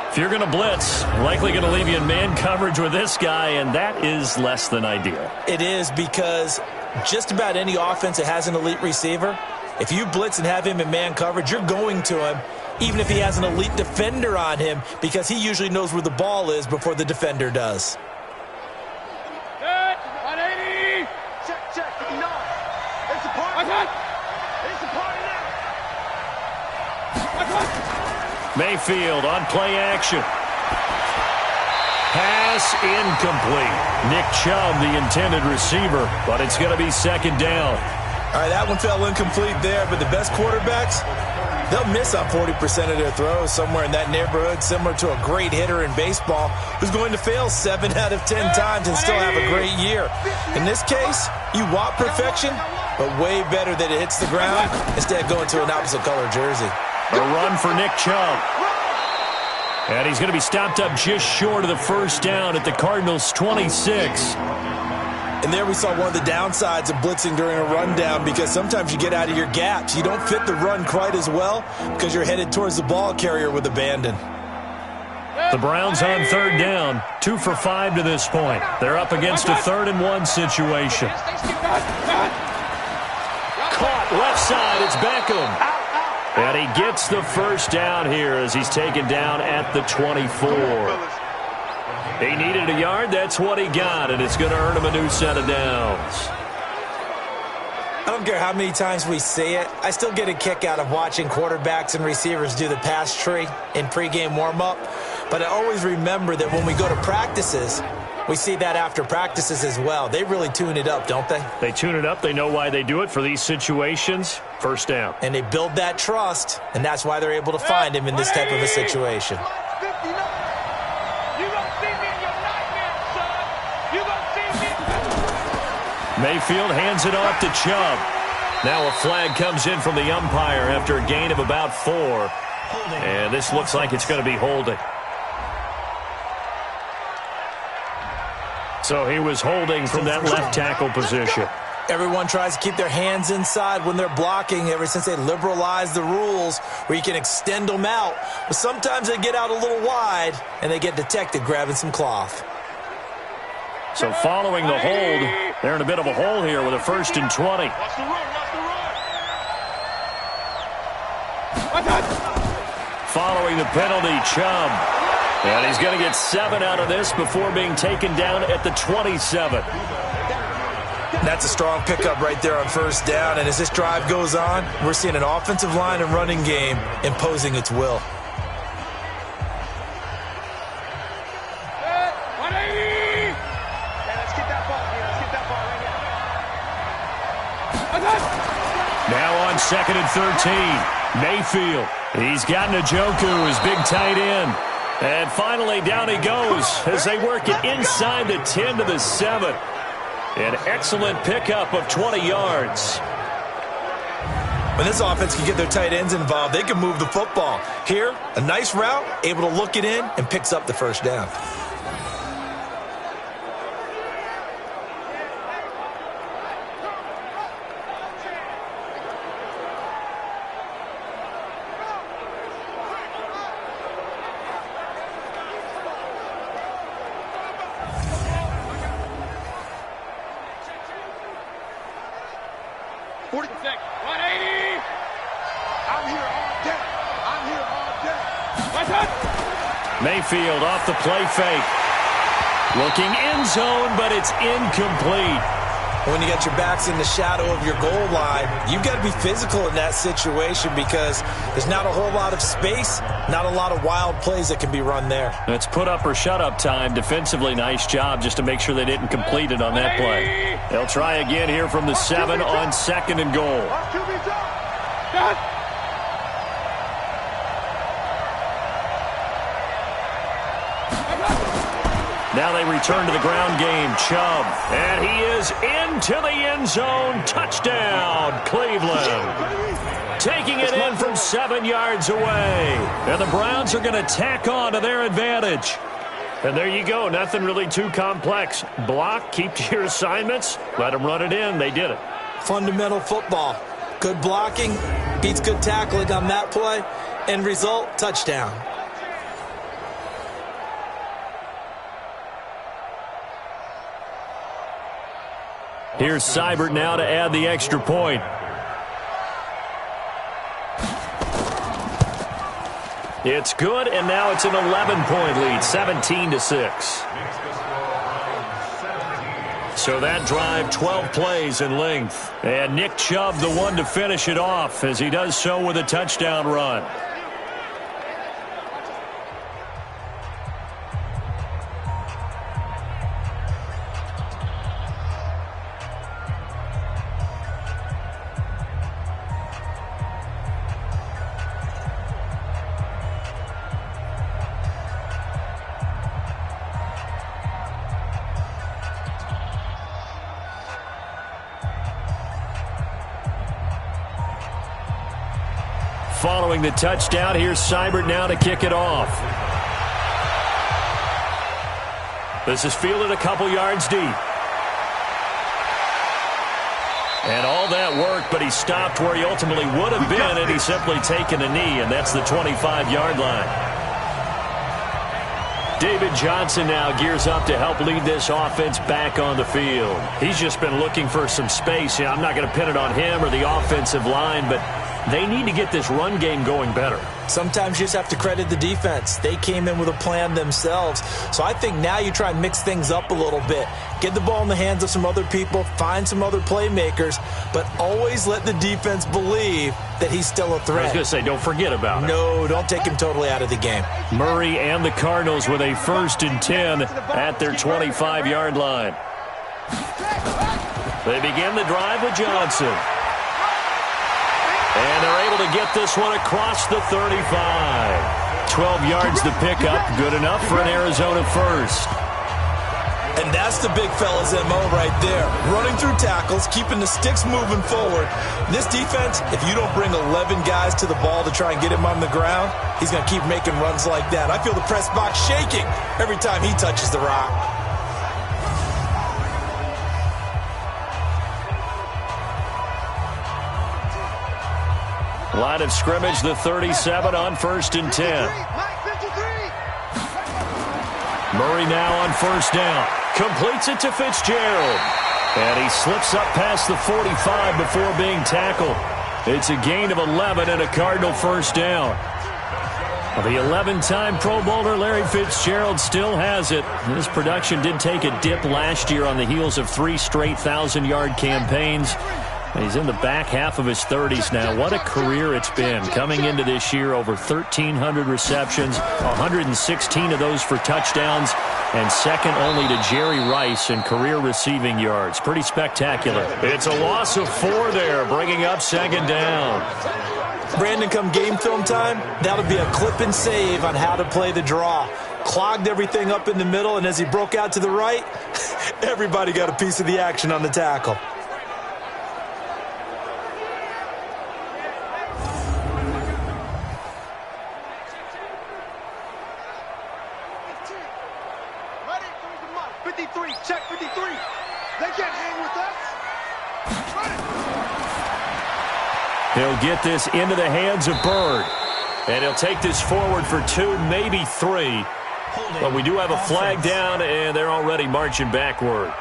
If you're going to blitz, likely going to leave you in man coverage with this guy, and that is less than ideal. It is, because just about any offense that has an elite receiver, if you blitz and have him in man coverage, you're going to him, even if he has an elite defender on him, because he usually knows where the ball is before the defender does. Good. 180. Check. No. It's a party. It's a party now. Mayfield on play action. Pass incomplete. Nick Chubb, the intended receiver, but it's going to be 2nd down. All right, that one fell incomplete there, but the best quarterbacks, they'll miss on 40% of their throws, somewhere in that neighborhood, similar to a great hitter in baseball who's going to fail 7 out of 10 times and still have a great year. In this case, you want perfection, but way better that it hits the ground instead of going to an opposite color jersey. A run for Nick Chubb. And he's going to be stopped up just short of the first down at the Cardinals' 26. And there we saw one of the downsides of blitzing during a rundown, because sometimes you get out of your gaps. You don't fit the run quite as well because you're headed towards the ball carrier with abandon. The Browns on 3rd down, 2 for 5 to this point. They're up against a 3rd and 1 situation. Caught left side, it's Beckham. And he gets the first down here as he's taken down at the 24. He needed a yard. That's what he got, and it's going to earn him a new set of downs. I don't care how many times we see it. I still get a kick out of watching quarterbacks and receivers do the pass tree in pregame warm-up. But I always remember that when we go to practices, we see that after practices as well. They really tune it up, don't they? They tune it up. They know why they do it for these situations. First down. And they build that trust, and that's why they're able to find him in this type of a situation. Mayfield hands it off to Chubb. Now a flag comes in from the umpire after a gain of about 4. And this looks like it's going to be holding. So he was holding from that left tackle position. Everyone tries to keep their hands inside when they're blocking ever since they liberalized the rules where you can extend them out. But sometimes they get out a little wide and they get detected grabbing some cloth. So following the hold, they're in a bit of a hole here with a 1st and 20. Following the penalty, Chubb. And he's going to get 7 out of this before being taken down at the 27. That's a strong pickup right there on first down. And as this drive goes on, we're seeing an offensive line and running game imposing its will. Now on 2nd and 13, Mayfield. He's got Njoku, his big tight end. And finally, down he goes as they work it inside the 10 to the 7. An excellent pickup of 20 yards. When this offense can get their tight ends involved, they can move the football. Here, a nice route, able to look it in, and picks up the first down. Mayfield off the play fake. Looking end zone, but it's incomplete. When you got your backs in the shadow of your goal line, you've got to be physical in that situation because there's not a whole lot of space, not a lot of wild plays that can be run there. It's put up or shut up time. Defensively, nice job just to make sure they didn't complete it on that play. They'll try again here from the 7 on 2nd and goal. Now they return to the ground game. Chubb. And he is into the end zone. Touchdown, Cleveland. Taking it in from 7 yards away. And the Browns are going to tack on to their advantage. And there you go. Nothing really too complex. Block, keep to your assignments. Let them run it in. They did it. Fundamental football. Good blocking beats good tackling on that play. End result, touchdown. Here's Seibert now to add the extra point. It's good, and now it's an 11-point lead, 17-6. So that drive, 12 plays in length. And Nick Chubb, the one to finish it off, as he does so with a touchdown run. Following the touchdown, here's Seibert now to kick it off. This is fielded a couple yards deep. And all that work, but he stopped where he ultimately would have been, and he's simply taken a knee, and that's the 25-yard line. David Johnson now gears up to help lead this offense back on the field. He's just been looking for some space. I'm not going to pin it on him or the offensive line, but they need to get this run game going better. Sometimes you just have to credit the defense. They came in with a plan themselves. So I think now you try and mix things up a little bit. Get the ball in the hands of some other people, find some other playmakers, but always let the defense believe that he's still a threat. I was going to say, don't forget about it. No, don't take him totally out of the game. Murray and the Cardinals with a 1st and 10 at their 25-yard line. They begin the drive with Johnson. And they're able to get this one across the 35. 12 yards to pick up. Good enough for an Arizona first. And that's the big fella's MO right there. Running through tackles, keeping the sticks moving forward. This defense, if you don't bring 11 guys to the ball to try and get him on the ground, he's going to keep making runs like that. I feel the press box shaking every time he touches the rock. Line of scrimmage, the 37 on 1st and 10. Murray now on 1st down. Completes it to Fitzgerald. And he slips up past the 45 before being tackled. It's a gain of 11 and a Cardinal 1st down. The 11-time Pro Bowler Larry Fitzgerald still has it. His production did take a dip last year on the heels of 3 straight 1,000-yard campaigns. He's in the back half of his 30s now. What a career it's been. Coming into this year, over 1,300 receptions, 116 of those for touchdowns, and second only to Jerry Rice in career receiving yards. Pretty spectacular. It's a loss of 4 there, bringing up 2nd down. Brandon, come game film time, that'll be a clip and save on how to play the draw. Clogged everything up in the middle, and as he broke out to the right, everybody got a piece of the action on the tackle. 53, check 53. They can't hang with us. He'll get this into the hands of Bird. And he'll take this forward for 2, maybe 3. But we do have a flag down, and they're already marching backward.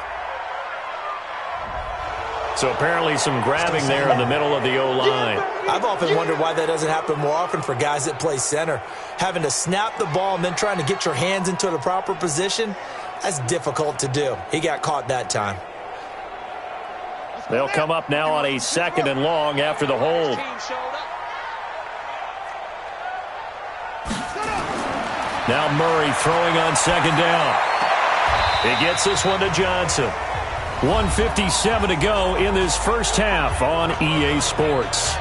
So apparently some grabbing there in the middle of the O-line. I've often wondered why that doesn't happen more often for guys that play center. Having to snap the ball and then trying to get your hands into the proper position, that's difficult to do. He got caught that time. They'll come up now on a 2nd and long after the hold. Now Murray throwing on 2nd down. He gets this one to Johnson. 1:57 to go in this first half on EA Sports.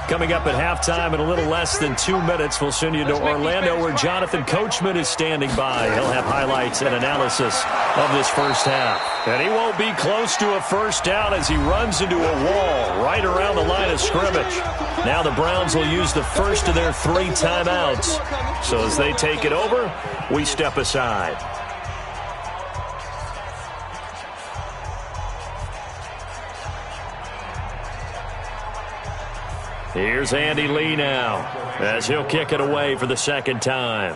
Coming up at halftime in a little less than 2 minutes, we'll send you to Orlando where Jonathan Coachman is standing by. He'll have highlights and analysis of this first half. And he won't be close to a first down as he runs into a wall right around the line of scrimmage. Now the Browns will use the first of their 3 timeouts. So as they take it over, we step aside. Here's Andy Lee now as he'll kick it away for the 2nd time.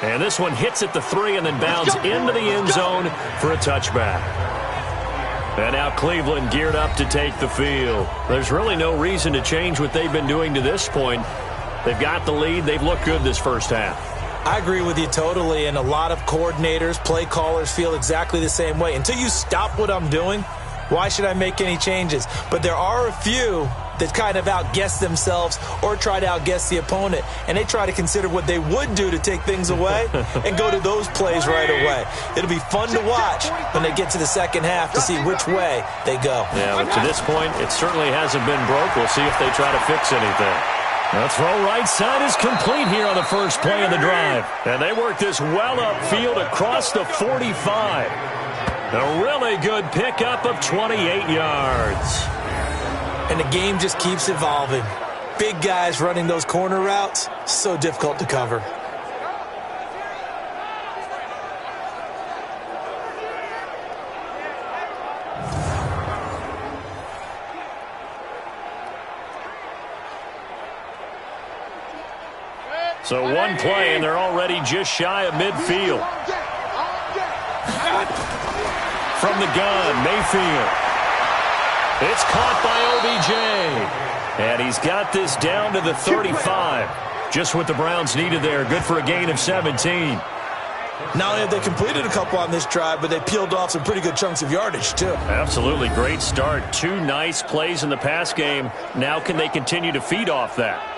And this one hits at the 3 and then bounds into the end zone for a touchback. And now Cleveland geared up to take the field. There's really no reason to change what they've been doing to this point. They've got the lead. They've looked good this first half. I agree with you totally, and a lot of coordinators, play callers feel exactly the same way. Until you stop what I'm doing, why should I make any changes? But there are a few that kind of outguess themselves or try to outguess the opponent, and they try to consider what they would do to take things away and go to those plays right away. It'll be fun to watch when they get to the second half to see which way they go. Yeah, but to this point, it certainly hasn't been broke. We'll see if they try to fix anything. The throw right side is complete here on the first play of the drive. And they work this well upfield across the 45. A really good pickup of 28 yards. And the game just keeps evolving. Big guys running those corner routes, so difficult to cover. So one play, and they're already just shy of midfield. From the gun, Mayfield. It's caught by OBJ. And he's got this down to the 35. Just what the Browns needed there. Good for a gain of 17. Not only have they completed a couple on this drive, but they peeled off some pretty good chunks of yardage, too. Absolutely great start. 2 nice plays in the pass game. Now can they continue to feed off that?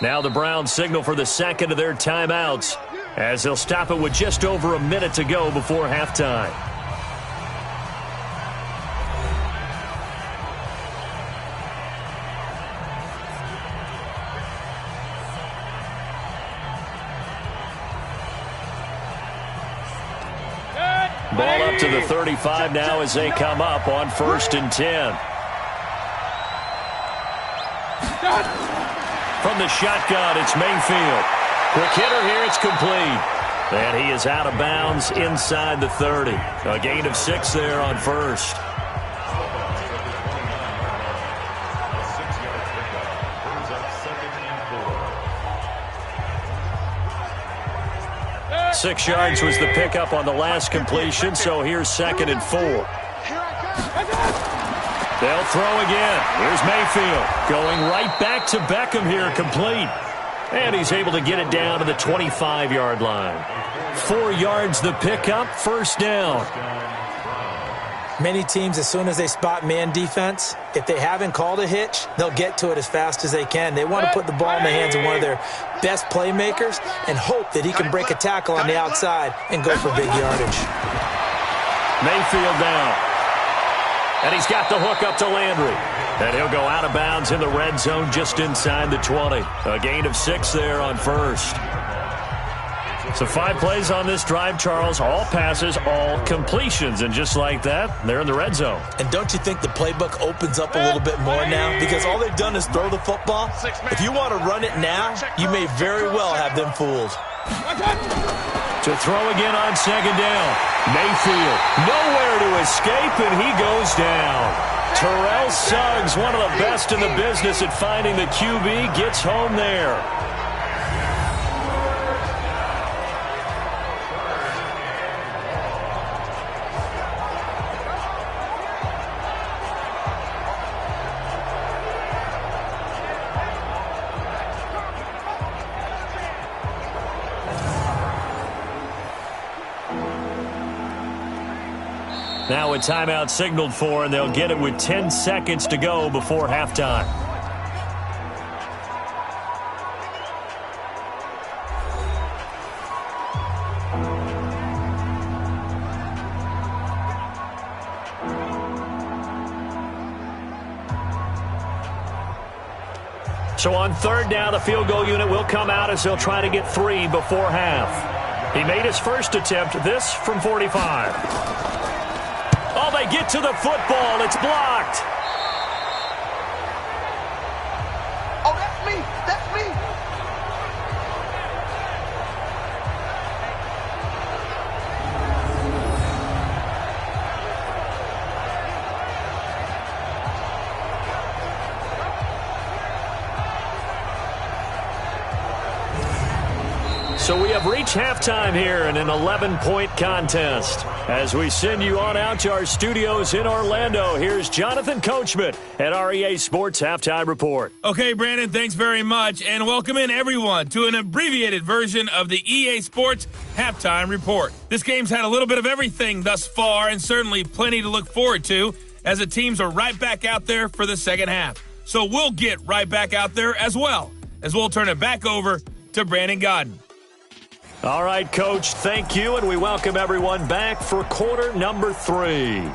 Now the Browns signal for the 2nd of their timeouts as they'll stop it with just over a minute to go before halftime. Ball up to the 35 now as they come up on 1st and 10. From the shotgun, it's Mayfield. Quick hitter here, it's complete. And he is out of bounds inside the 30. A gain of 6 there on 1st. Six yards was the pickup on the last completion, so here's 2nd and 4. They'll throw again. Here's Mayfield going right back to Beckham here, complete. And he's able to get it down to the 25-yard line. 4 yards the pickup, 1st down. Many teams, as soon as they spot man defense, if they haven't called a hitch, they'll get to it as fast as they can. They want to put the ball in the hands of one of their best playmakers and hope that he can break a tackle on the outside and go for big yardage. Mayfield down. And he's got the hook up to Landry. And he'll go out of bounds in the red zone just inside the 20. A gain of 6 there on first. So 5 plays on this drive, Charles. All passes, all completions. And just like that, they're in the red zone. And don't you think the playbook opens up a little bit more now? Because all they've done is throw the football. If you want to run it now, you may very well have them fooled. To throw again on second down. Mayfield, nowhere to escape, and he goes down. Terrell Suggs, one of the best in the business at finding the QB, gets home there. Now a timeout signaled for, and they'll get it with 10 seconds to go before halftime. So on third down, the field goal unit will come out as they'll try to get 3 before half. He made his first attempt, this from 45. Oh, they get to the football. It's blocked. Oh, that's me. That's me. So we have reached halftime here in an 11-point contest. As we send you on out to our studios in Orlando, here's Jonathan Coachman at our EA Sports Halftime Report. Okay, Brandon, thanks very much. And welcome in, everyone, to an abbreviated version of the EA Sports Halftime Report. This game's had a little bit of everything thus far, and certainly plenty to look forward to, as the teams are right back out there for the second half. So we'll get right back out there as well, as we'll turn it back over to Brandon Godden. All right, Coach, thank you, and we welcome everyone back for quarter number 3.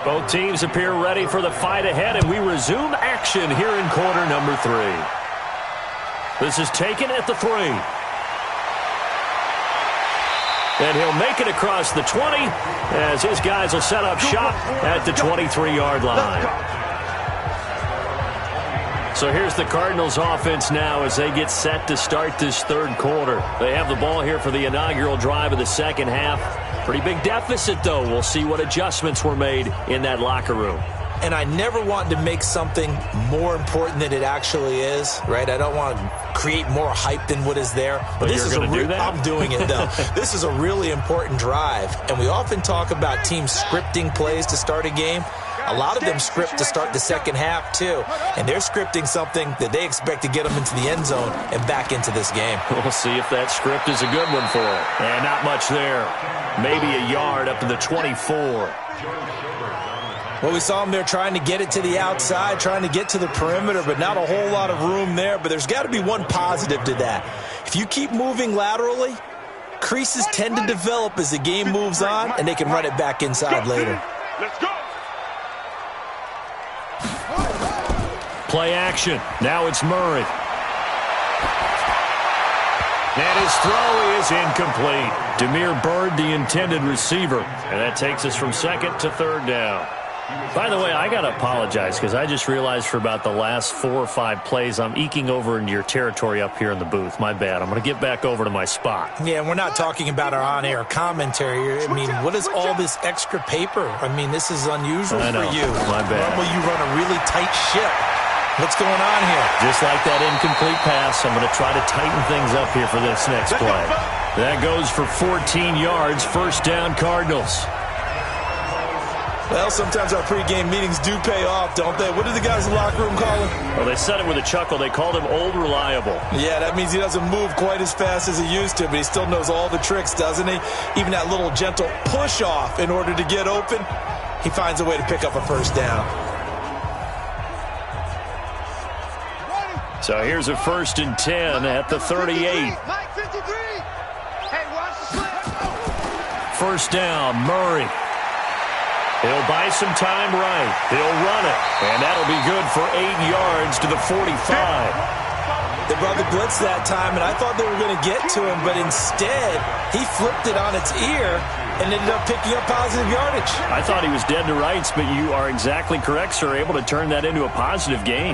Both teams appear ready for the fight ahead, and we resume action here in quarter number 3. This is taken at the 3. And he'll make it across the 20 as his guys will set up shop at the 23-yard line. So here's the Cardinals offense now as they get set to start this third quarter. They have the ball here for the inaugural drive of the second half. Pretty big deficit, though. We'll see what adjustments were made in that locker room. And I never want to make something more important than it actually is, right? I don't want to create more hype than what is there. But this is I'm doing it, though. This is a really important drive. And we often talk about teams scripting plays to start a game. A lot of them script to start the second half, too. And they're scripting something that they expect to get them into the end zone and back into this game. We'll see if that script is a good one for them. And not much there. Maybe a yard up to the 24. Well, we saw them there trying to get it to the outside, trying to get to the perimeter, but not a whole lot of room there. But there's got to be one positive to that. If you keep moving laterally, creases tend to develop as the game moves on, and they can run it back inside later. Let's go. Play action. Now it's Murray. And his throw is incomplete. Damiere Byrd, the intended receiver. And that takes us from second to third down. By the way, I got to apologize because I just realized for about the last 4 or 5 plays, I'm eking over into your territory up here in the booth. My bad. I'm going to get back over to my spot. Yeah, we're not talking about our on-air commentary. I mean, what is all this extra paper? I mean, this is unusual for you. My bad. Normally you run a really tight ship. What's going on here? Just like that incomplete pass, I'm going to try to tighten things up here for this next play. That goes for 14 yards, first down Cardinals. Well, sometimes our pregame meetings do pay off, don't they? What did the guys in the locker room call him? Well, they said it with a chuckle. They called him Old Reliable. Yeah, that means he doesn't move quite as fast as he used to, but he still knows all the tricks, doesn't he? Even that little gentle push-off in order to get open, he finds a way to pick up a first down. So here's a 1st and 10 at the 38. First down, Murray. He'll buy some time right. He'll run it. And that'll be good for 8 yards to the 45. They brought the blitz that time, and I thought they were going to get to him, but instead, he flipped it on its ear and ended up picking up positive yardage. I thought he was dead to rights, but you are exactly correct, sir. Able to turn that into a positive gain.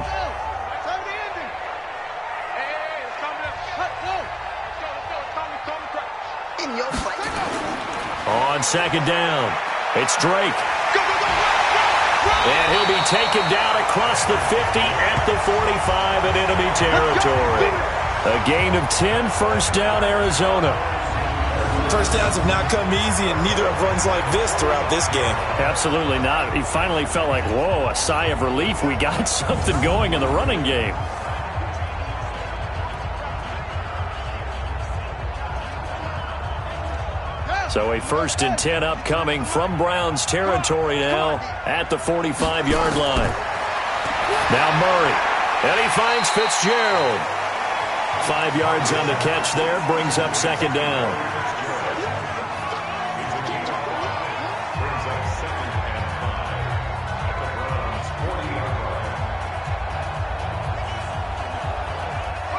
On second down, it's Drake. And he'll be taken down across the 50 at the 45 in enemy territory. A gain of 10, first down Arizona. First downs have not come easy, and neither have runs like this throughout this game. Absolutely not. He finally felt like, whoa, a sigh of relief. We got something going in the running game. So a 1st and 10 upcoming from Browns territory now at the 45-yard line. Now Murray, and he finds Fitzgerald. 5 yards on the catch there, brings up second down.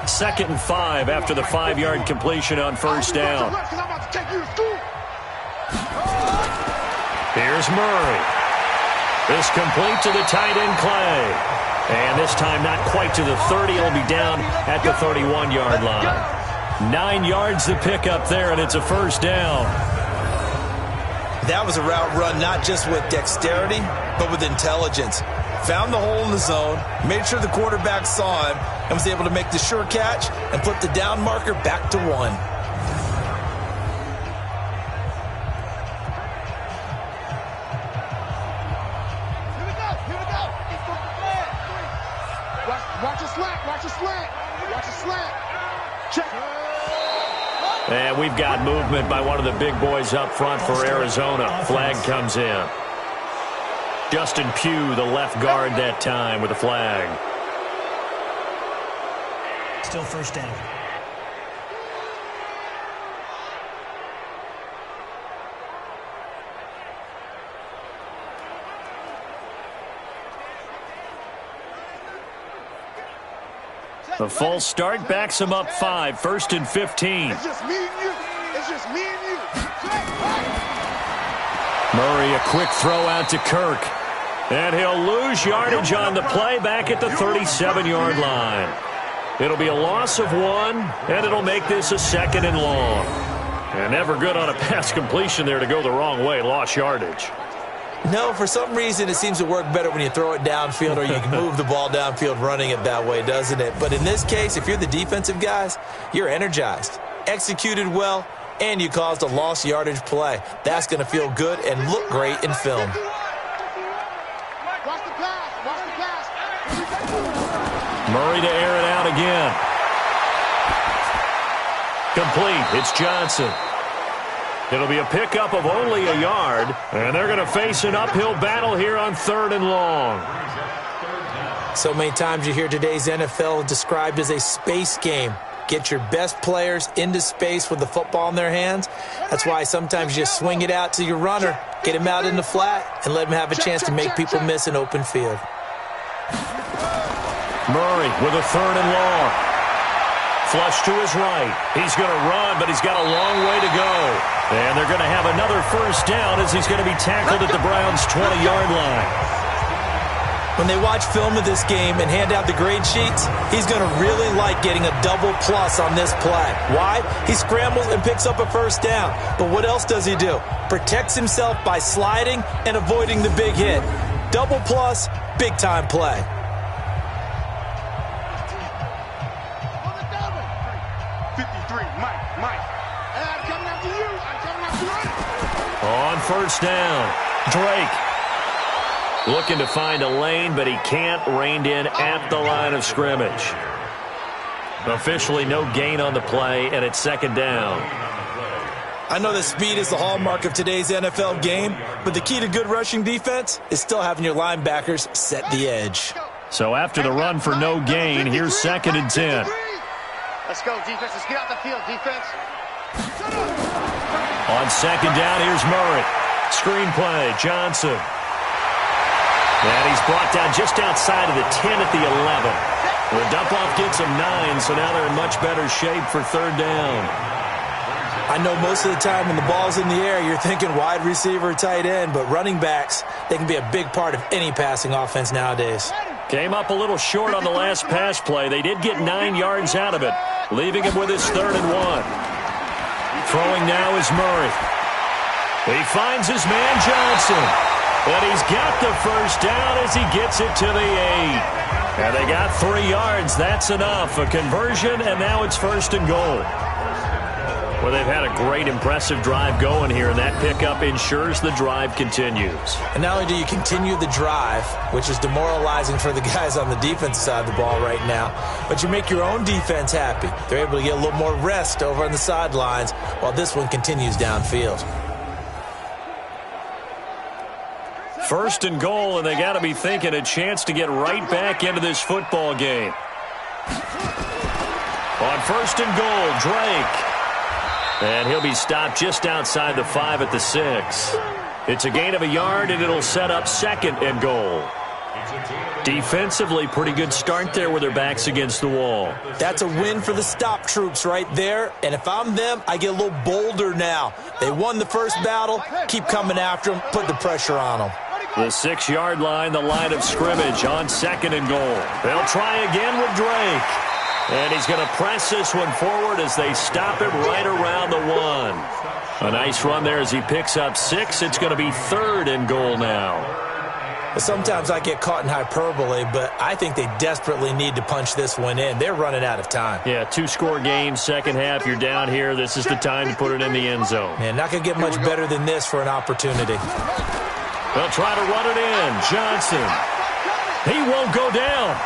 Second and 5 after the 5-yard completion on first down. Here's Murray. This complete to the tight end Clay. And this time not quite to the 30. It'll be down at the 31-yard line. 9 yards to pick up there, and it's a first down. That was a route run not just with dexterity, but with intelligence. Found the hole in the zone, made sure the quarterback saw him, and was able to make the sure catch and put the down marker back to 1. And we've got movement by one of the big boys up front for Arizona. Flag comes in. Justin Pugh, the left guard that time with a flag. Still first down. The false start backs him up 5, 1st and 15. It's just me and you. It's just me and you. Murray, a quick throw out to Kirk. And he'll lose yardage on the play back at the 37-yard line. It'll be a loss of 1, and it'll make this a 2nd and long. And never good on a pass completion there to go the wrong way. Lost yardage. No, for some reason it seems to work better when you throw it downfield or you can move the ball downfield running it that way, doesn't it? But in this case, if you're the defensive guys, you're energized, executed well, and you caused a lost yardage play. That's going to feel good and look great in film. Murray to air it out again. Complete. It's Johnson. It'll be a pickup of only a yard, and they're going to face an uphill battle here on 3rd and long. So many times you hear today's NFL described as a space game. Get your best players into space with the football in their hands. That's why sometimes you just swing it out to your runner, get him out in the flat, and let him have a chance to make people miss an open field. Murray with a 3rd and long. Flush to his right. He's going to run, but he's got a long way to go. And they're going to have another first down as he's going to be tackled at the Browns' 20-yard line. When they watch film of this game and hand out the grade sheets, he's going to really like getting a double plus on this play. Why? He scrambles and picks up a first down. But what else does he do? Protects himself by sliding and avoiding the big hit. Double plus, big-time play. 3, Mike. And I'm coming after you. On first down, Drake looking to find a lane, but he can't, reined in at the line of scrimmage. Officially no gain on the play, and it's second down. I know that speed is the hallmark of today's NFL game, but the key to good rushing defense is still having your linebackers set the edge. So after the run for no gain, here's second and 10. Let's go, defense. Let's get out the field, defense. On second down, here's Murray. Screenplay, Johnson. And he's brought down just outside of the 10 at the 11. The dump-off gets him 9, so now they're in much better shape for third down. I know most of the time when the ball's in the air, you're thinking wide receiver, tight end, but running backs, they can be a big part of any passing offense nowadays. Came up a little short on the last pass play. They did get 9 yards out of it, leaving him with his 3rd and 1. Throwing now is Murray. He finds his man Johnson. But he's got the first down as he gets it to the 8. And they got 3 yards. That's enough. A conversion, and now it's 1st and goal. Well, they've had a great, impressive drive going here, and that pickup ensures the drive continues. And not only do you continue the drive, which is demoralizing for the guys on the defensive side of the ball right now, but you make your own defense happy. They're able to get a little more rest over on the sidelines while this one continues downfield. 1st and goal, and they got to be thinking a chance to get right back into this football game. On 1st and goal, Drake. And he'll be stopped just outside the 5 at the 6. It's a gain of a yard, and it'll set up 2nd and goal. Defensively, pretty good start there with their backs against the wall. That's a win for the stop troops right there. And if I'm them, I get a little bolder now. They won the first battle. Keep coming after them. Put the pressure on them. The 6-yard line, the line of scrimmage on 2nd and goal. They'll try again with Drake. And he's going to press this one forward as they stop it right around the 1. A nice run there as he picks up 6. It's going to be 3rd and goal now. Sometimes I get caught in hyperbole, but I think they desperately need to punch this one in. They're running out of time. Yeah, 2-score game, second half. You're down here. This is the time to put it in the end zone. Man, not going to get much better than this for an opportunity. They'll try to run it in. Johnson. He won't go down.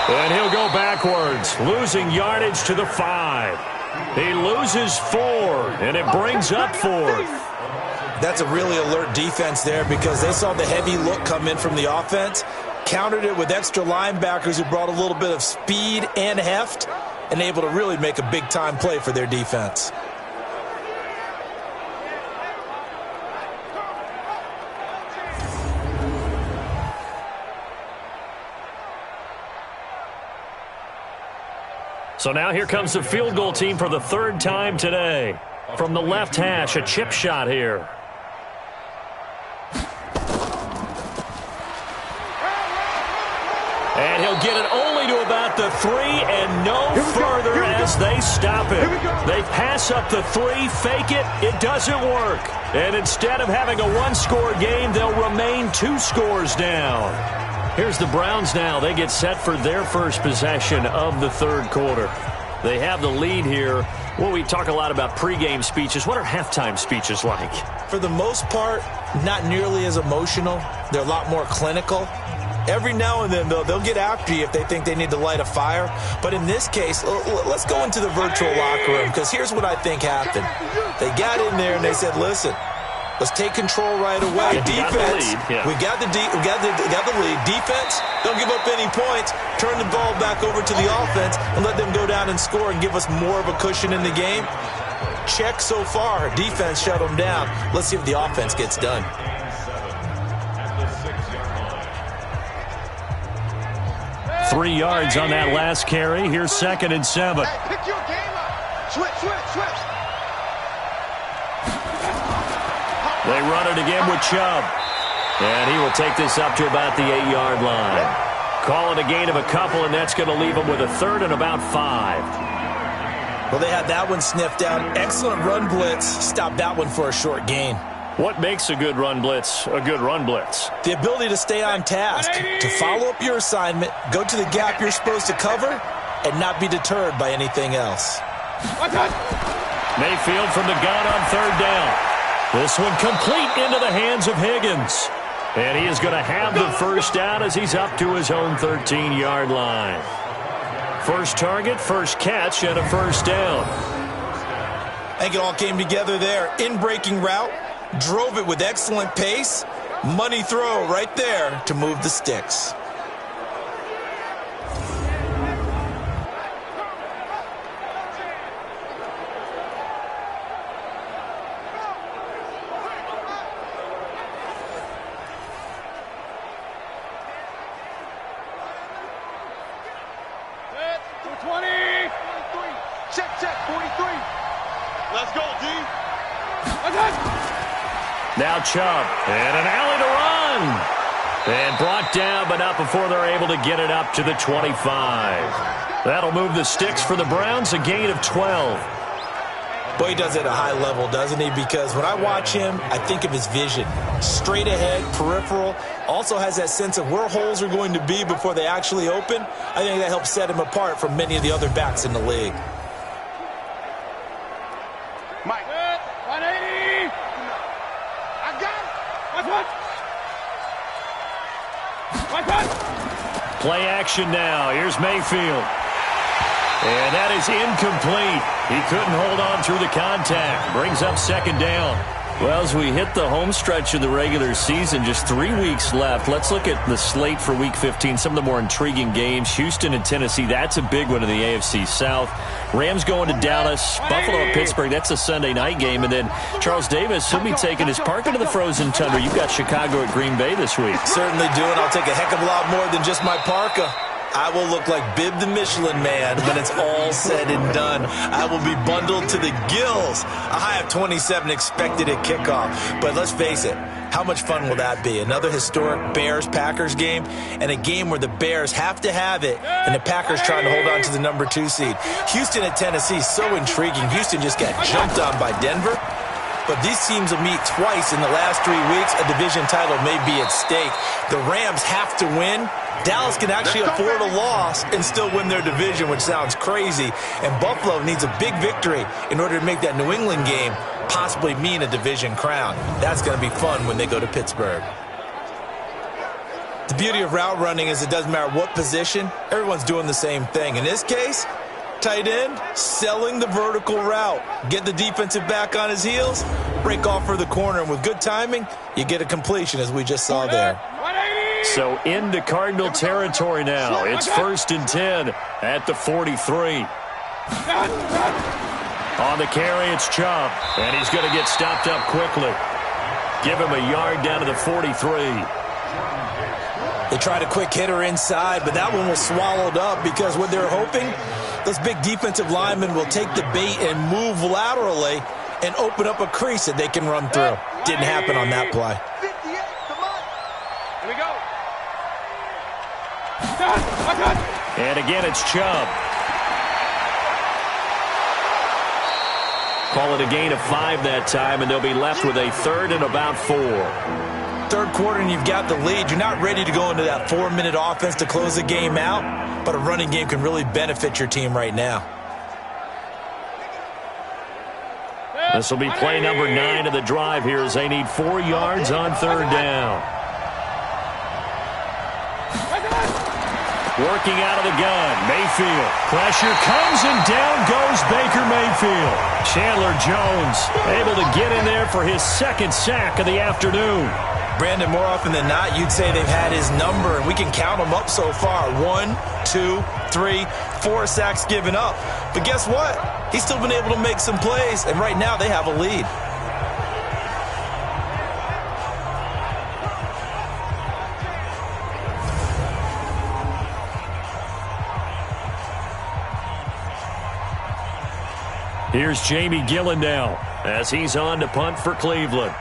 And he'll go backwards, losing yardage to the 5. He loses 4, and it brings up 4th. That's a really alert defense there because they saw the heavy look come in from the offense, countered it with extra linebackers who brought a little bit of speed and heft, and able to really make a big-time play for their defense. So now here comes the field goal team for the 3rd time today. From the left hash, a chip shot here. And he'll get it only to about the 3 and no further as they stop it. They pass up the 3, fake it, it doesn't work. And instead of having a 1-score game, they'll remain 2 scores down. Here's the Browns now. They get set for their first possession of the 3rd quarter. They have the lead here. Well, we talk a lot about pregame speeches. What are halftime speeches like? For the most part, not nearly as emotional. They're a lot more clinical. Every now and then, though, they'll get after you if they think they need to light a fire. But in this case, let's go into the virtual locker room because here's what I think happened. They got in there and they said, listen, let's take control right away. Defense, we got the lead. Defense, don't give up any points. Turn the ball back over to the offense and let them go down and score and give us more of a cushion in the game. Check so far. Defense shut them down. Let's see if the offense gets done. Three yards on that last carry. Here's 2nd and 7. Hey, pick your game up. Switch. They run it again with Chubb. And he will take this up to about the 8-yard line. Call it a gain of a couple, and that's going to leave him with a 3rd and about 5. Well, they had that one sniffed out. Excellent run blitz. Stopped that one for a short gain. What makes a good run blitz a good run blitz? The ability to stay on task, to follow up your assignment, go to the gap you're supposed to cover, and not be deterred by anything else. Mayfield from the gun on third down. This one complete into the hands of Higgins. And he is going to have the first down as he's up to his own 13-yard line. First target, first catch, and a first down. I think it all came together there. In-breaking route, drove it with excellent pace. Money throw right there to move the sticks. Now Chubb, and an alley to run. And brought down, but not before they're able to get it up to the 25. That'll move the sticks for the Browns, a gain of 12. Boy, he does it at a high level, doesn't he? Because when I watch him, I think of his vision. Straight ahead, peripheral. Also has that sense of where holes are going to be before they actually open. I think that helps set him apart from many of the other backs in the league. Mike. 180. I got it. Play action now. Here's Mayfield. And that is incomplete. He couldn't hold on through the contact. Brings up second down. Well, as we hit the home stretch of the regular season, just 3 weeks left. Let's look at the slate for Week 15, some of the more intriguing games. Houston and Tennessee, that's a big one in the AFC South. Rams going to Dallas, Buffalo and Pittsburgh, that's a Sunday night game. And then Charles Davis, he'll be taking his park into the frozen tundra. You've got Chicago at Green Bay this week. Certainly do, and I'll take a heck of a lot more than just my parka. I will look like Bib the Michelin Man when it's all said and done. I will be bundled to the gills. A high of 27 expected at kickoff. But let's face it, how much fun will that be? Another historic Bears-Packers game, and a game where the Bears have to have it, and the Packers trying to hold on to the number 2 seed. Houston at Tennessee, so intriguing. Houston just got jumped on by Denver. But these teams will meet twice in the last 3 weeks. A division title may be at stake. The Rams have to win. Dallas can actually afford a loss and still win their division, which sounds crazy. And Buffalo needs a big victory in order to make that New England game possibly mean a division crown. That's going to be fun when they go to Pittsburgh. The beauty of route running is it doesn't matter what position. Everyone's doing the same thing. In this case, tight end, selling the vertical route. Get the defensive back on his heels, break off for the corner, and with good timing, you get a completion as we just saw there. So into Cardinal territory now. It's 1st and 10 at the 43. On the carry, it's Chubb, and he's going to get stopped up quickly. Give him a yard down to the 43. They tried a quick hitter inside, but that one was swallowed up because what they're hoping, those big defensive linemen will take the bait and move laterally and open up a crease that they can run through. Didn't happen on that play. Here we go. And again, it's Chubb. Call it a gain of 5 that time, and they'll be left with a 3rd and about 4. Third quarter and you've got the lead. You're not ready to go into that 4-minute offense to close the game out, but a running game can really benefit your team right now. This will be play number 9 of the drive here as they need 4 yards on 3rd down. Working out of the gun, Mayfield. Pressure comes and down goes Baker Mayfield. Chandler Jones able to get in there for his 2nd sack of the afternoon. Brandon, more often than not, you'd say they've had his number, and we can count them up so far. 1, 2, 3, 4 sacks given up. But guess what? He's still been able to make some plays, and right now they have a lead. Here's Jamie Gillen now as he's on to punt for Cleveland.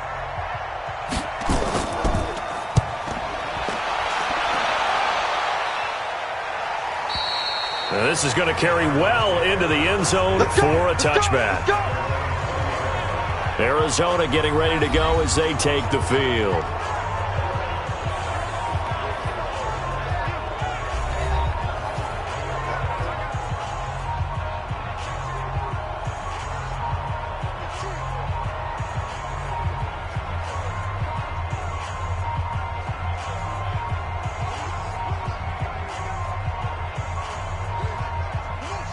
Now this is going to carry well into the end zone for a touchback. Arizona getting ready to go as they take the field.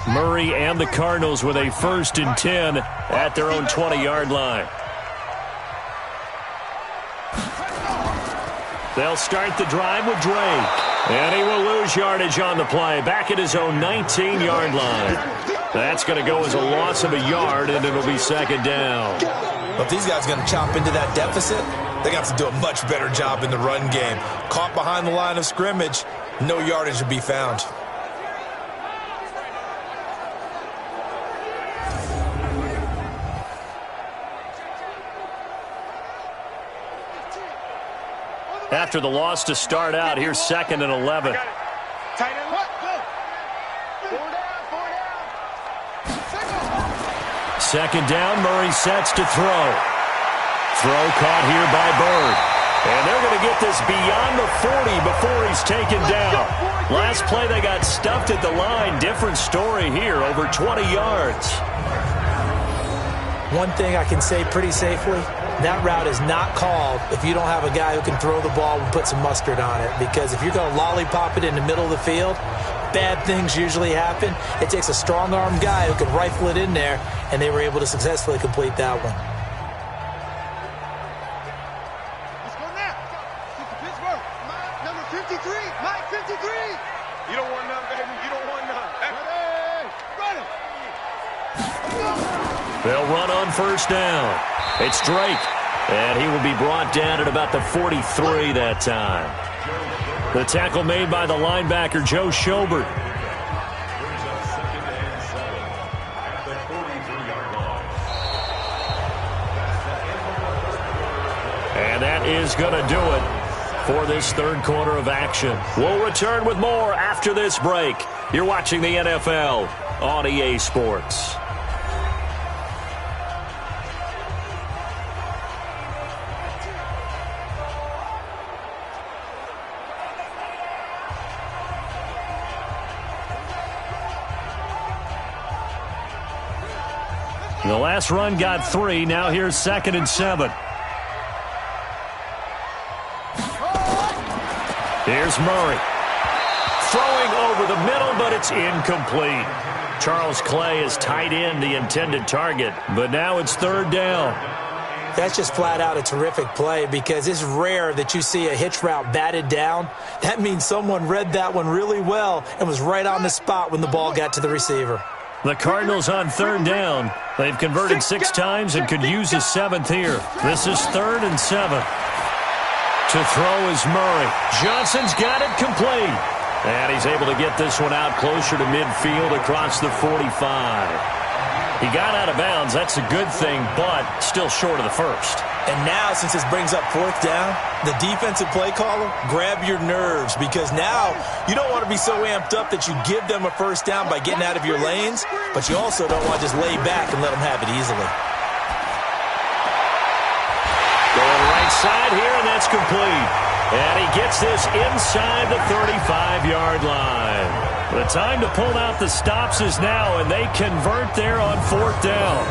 Murray and the Cardinals with a 1st and 10 at their own 20-yard line. They'll start the drive with Drake. And he will lose yardage on the play. Back at his own 19-yard line. That's going to go as a loss of a yard, and it'll be 2nd down. Well, if these guys are going to chop into that deficit, they got to do a much better job in the run game. Caught behind the line of scrimmage, no yardage to be found. After the loss to start out, here's 2nd and 11. Second down, Murray sets to throw. Throw caught here by Bird. And they're going to get this beyond the 40 before he's taken down. Last play they got stuffed at the line. Different story here, over 20 yards. One thing I can say pretty safely, that route is not called if you don't have a guy who can throw the ball and put some mustard on it. Because if you're going to lollipop it in the middle of the field, bad things usually happen. It takes a strong-armed guy who can rifle it in there, and they were able to successfully complete that one. Let's go now. Get to Pittsburgh. Number 53. Mike 53. You don't want none, baby. You don't want none. Ready. Ready. They'll run on 1st down. It's Drake, and he will be brought down at about the 43 that time. The tackle made by the linebacker, Joe Schobert. And that is going to do it for this 3rd quarter of action. We'll return with more after this break. You're watching the NFL on EA Sports. The last run got 3. Now here's 2nd and 7. Here's Murray. Throwing over the middle, but it's incomplete. Charles Clay is tight end, the intended target, but now it's 3rd down. That's just flat out a terrific play because it's rare that you see a hitch route batted down. That means someone read that one really well and was right on the spot when the ball got to the receiver. The Cardinals on 3rd down. They've converted 6 times and could use a 7th here. This is 3rd and 7. To throw is Murray. Johnson's got it complete. And he's able to get this one out closer to midfield across the 45. He got out of bounds. That's a good thing, but still short of the 1st. And now, since this brings up 4th down, the defensive play caller, grab your nerves, because now you don't want to be so amped up that you give them a 1st down by getting out of your lanes, but you also don't want to just lay back and let them have it easily. Going right side here, and that's complete. And he gets this inside the 35-yard line. The time to pull out the stops is now, and they convert there on 4th down.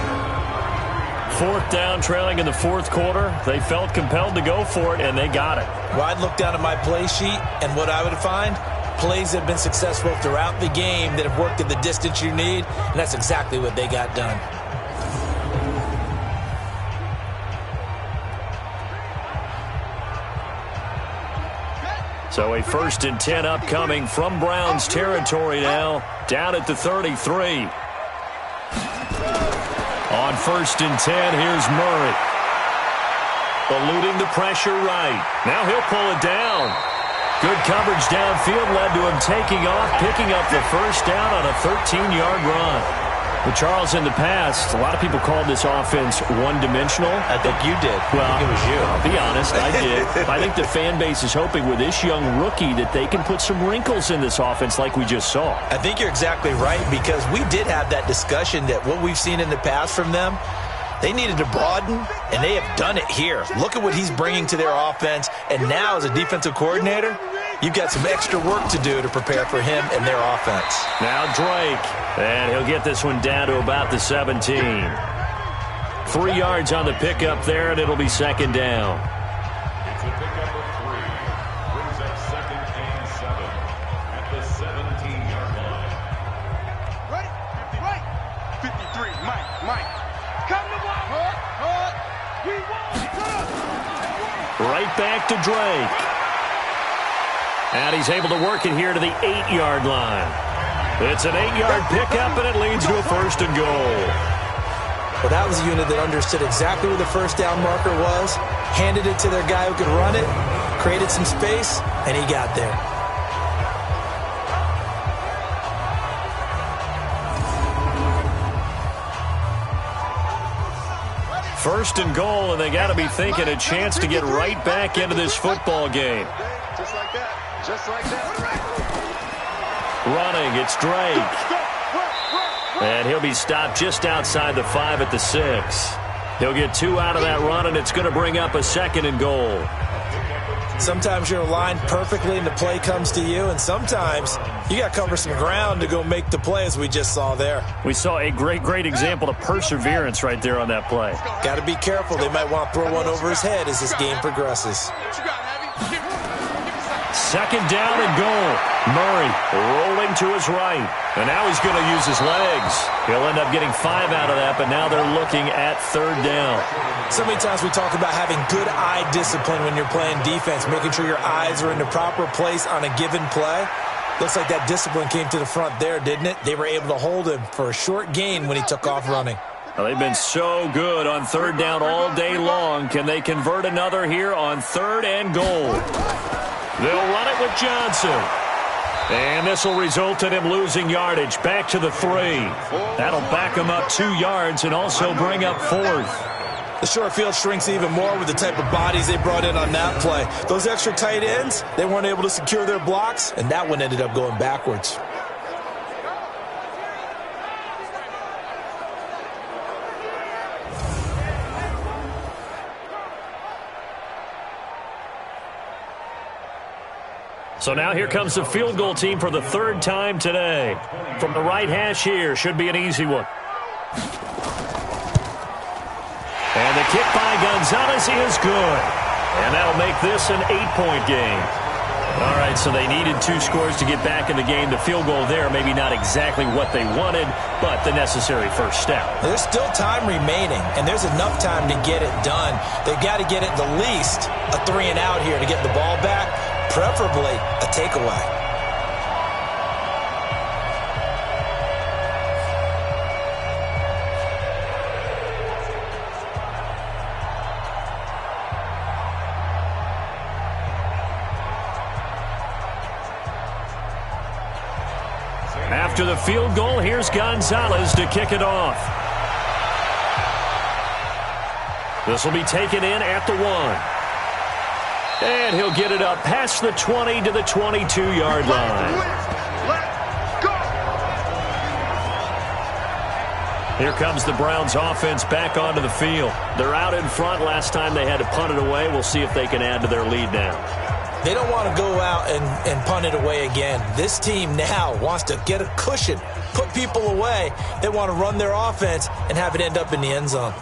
4th down, trailing in the 4th quarter. They felt compelled to go for it, and they got it. Well, I'd look down at my play sheet, and what I would find, plays that have been successful throughout the game that have worked at the distance you need, and that's exactly what they got done. So a 1st and 10 upcoming from Browns territory now, down at the 33. On 1st and 10, here's Murray. Eluding the pressure right. Now he'll pull it down. Good coverage downfield led to him taking off, picking up the 1st down on a 13-yard run. Well, Charles, in the past, a lot of people called this offense one-dimensional. I think you did. Well, I think it was you. I'll be honest, I did. I think the fan base is hoping with this young rookie that they can put some wrinkles in this offense like we just saw. I think you're exactly right, because we did have that discussion that what we've seen in the past from them, they needed to broaden, and they have done it here. Look at what he's bringing to their offense, and now as a defensive coordinator, you've got some extra work to do to prepare for him and their offense. Now Drake, and he'll get this one down to about the 17. 3 yards on the pickup there, and it'll be 2nd down. It's a pickup of 3. Brings up 2nd and 7 at the 17-yard line. Ready? Mike. Come to one. We won. Right back to Drake. And he's able to work it here to the 8-yard line. It's an 8-yard pickup, and it leads to a 1st and goal. Well, that was a unit that understood exactly where the first down marker was, handed it to their guy who could run it, created some space, and he got there. First and goal, and they got to be thinking a chance to get right back into this football game. Just like that. Just like that. Running, it's Drake. And he'll be stopped just outside the 5 at the 6. He'll get 2 out of that run, and it's going to bring up a 2nd and goal. Sometimes you're aligned perfectly and the play comes to you, and sometimes you got to cover some ground to go make the play, as we just saw there. We saw a great example of perseverance right there on that play. Got to be careful. They might want to throw one over his head as this game progresses. 2nd down and goal. Murray rolling to his right. And now he's going to use his legs. He'll end up getting 5 out of that, but now they're looking at 3rd down. So many times we talk about having good eye discipline when you're playing defense, making sure your eyes are in the proper place on a given play. Looks like that discipline came to the front there, didn't it? They were able to hold him for a short gain when he took off running. Well, they've been so good on 3rd down all day long. Can they convert another here on 3rd and goal? They'll run it with Johnson. And this will result in him losing yardage back to the 3. That'll back him up 2 yards and also bring up 4th. The short field shrinks even more with the type of bodies they brought in on that play. Those extra tight ends, they weren't able to secure their blocks, and that one ended up going backwards. So now here comes the field goal team for the 3rd time today. From the right hash here, should be an easy one. And the kick by Gonzalez is good. And that'll make this an 8-point game. All right, so they needed 2 scores to get back in the game. The field goal there, maybe not exactly what they wanted, but the necessary first step. There's still time remaining, and there's enough time to get it done. They've got to get it the least a 3 and out here to get the ball back, preferably a takeaway. After the field goal, here's Gonzalez to kick it off. This will be taken in at the 1. And he'll get it up past the 20 to the 22-yard line. Here comes the Browns offense back onto the field. They're out in front. Last time they had to punt it away. We'll see if they can add to their lead now. They don't want to go out and punt it away again. This team now wants to get a cushion, put people away. They want to run their offense and have it end up in the end zone.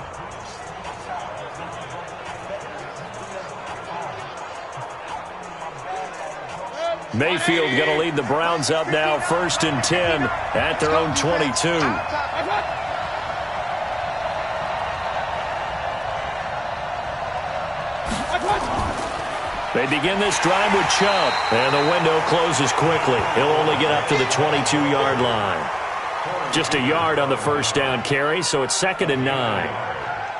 Mayfield going to lead the Browns up now, 1st and 10 at their own 22. They begin this drive with Chubb, and the window closes quickly. He'll only get up to the 22-yard line. Just a yard on the first down carry, so it's 2nd and 9.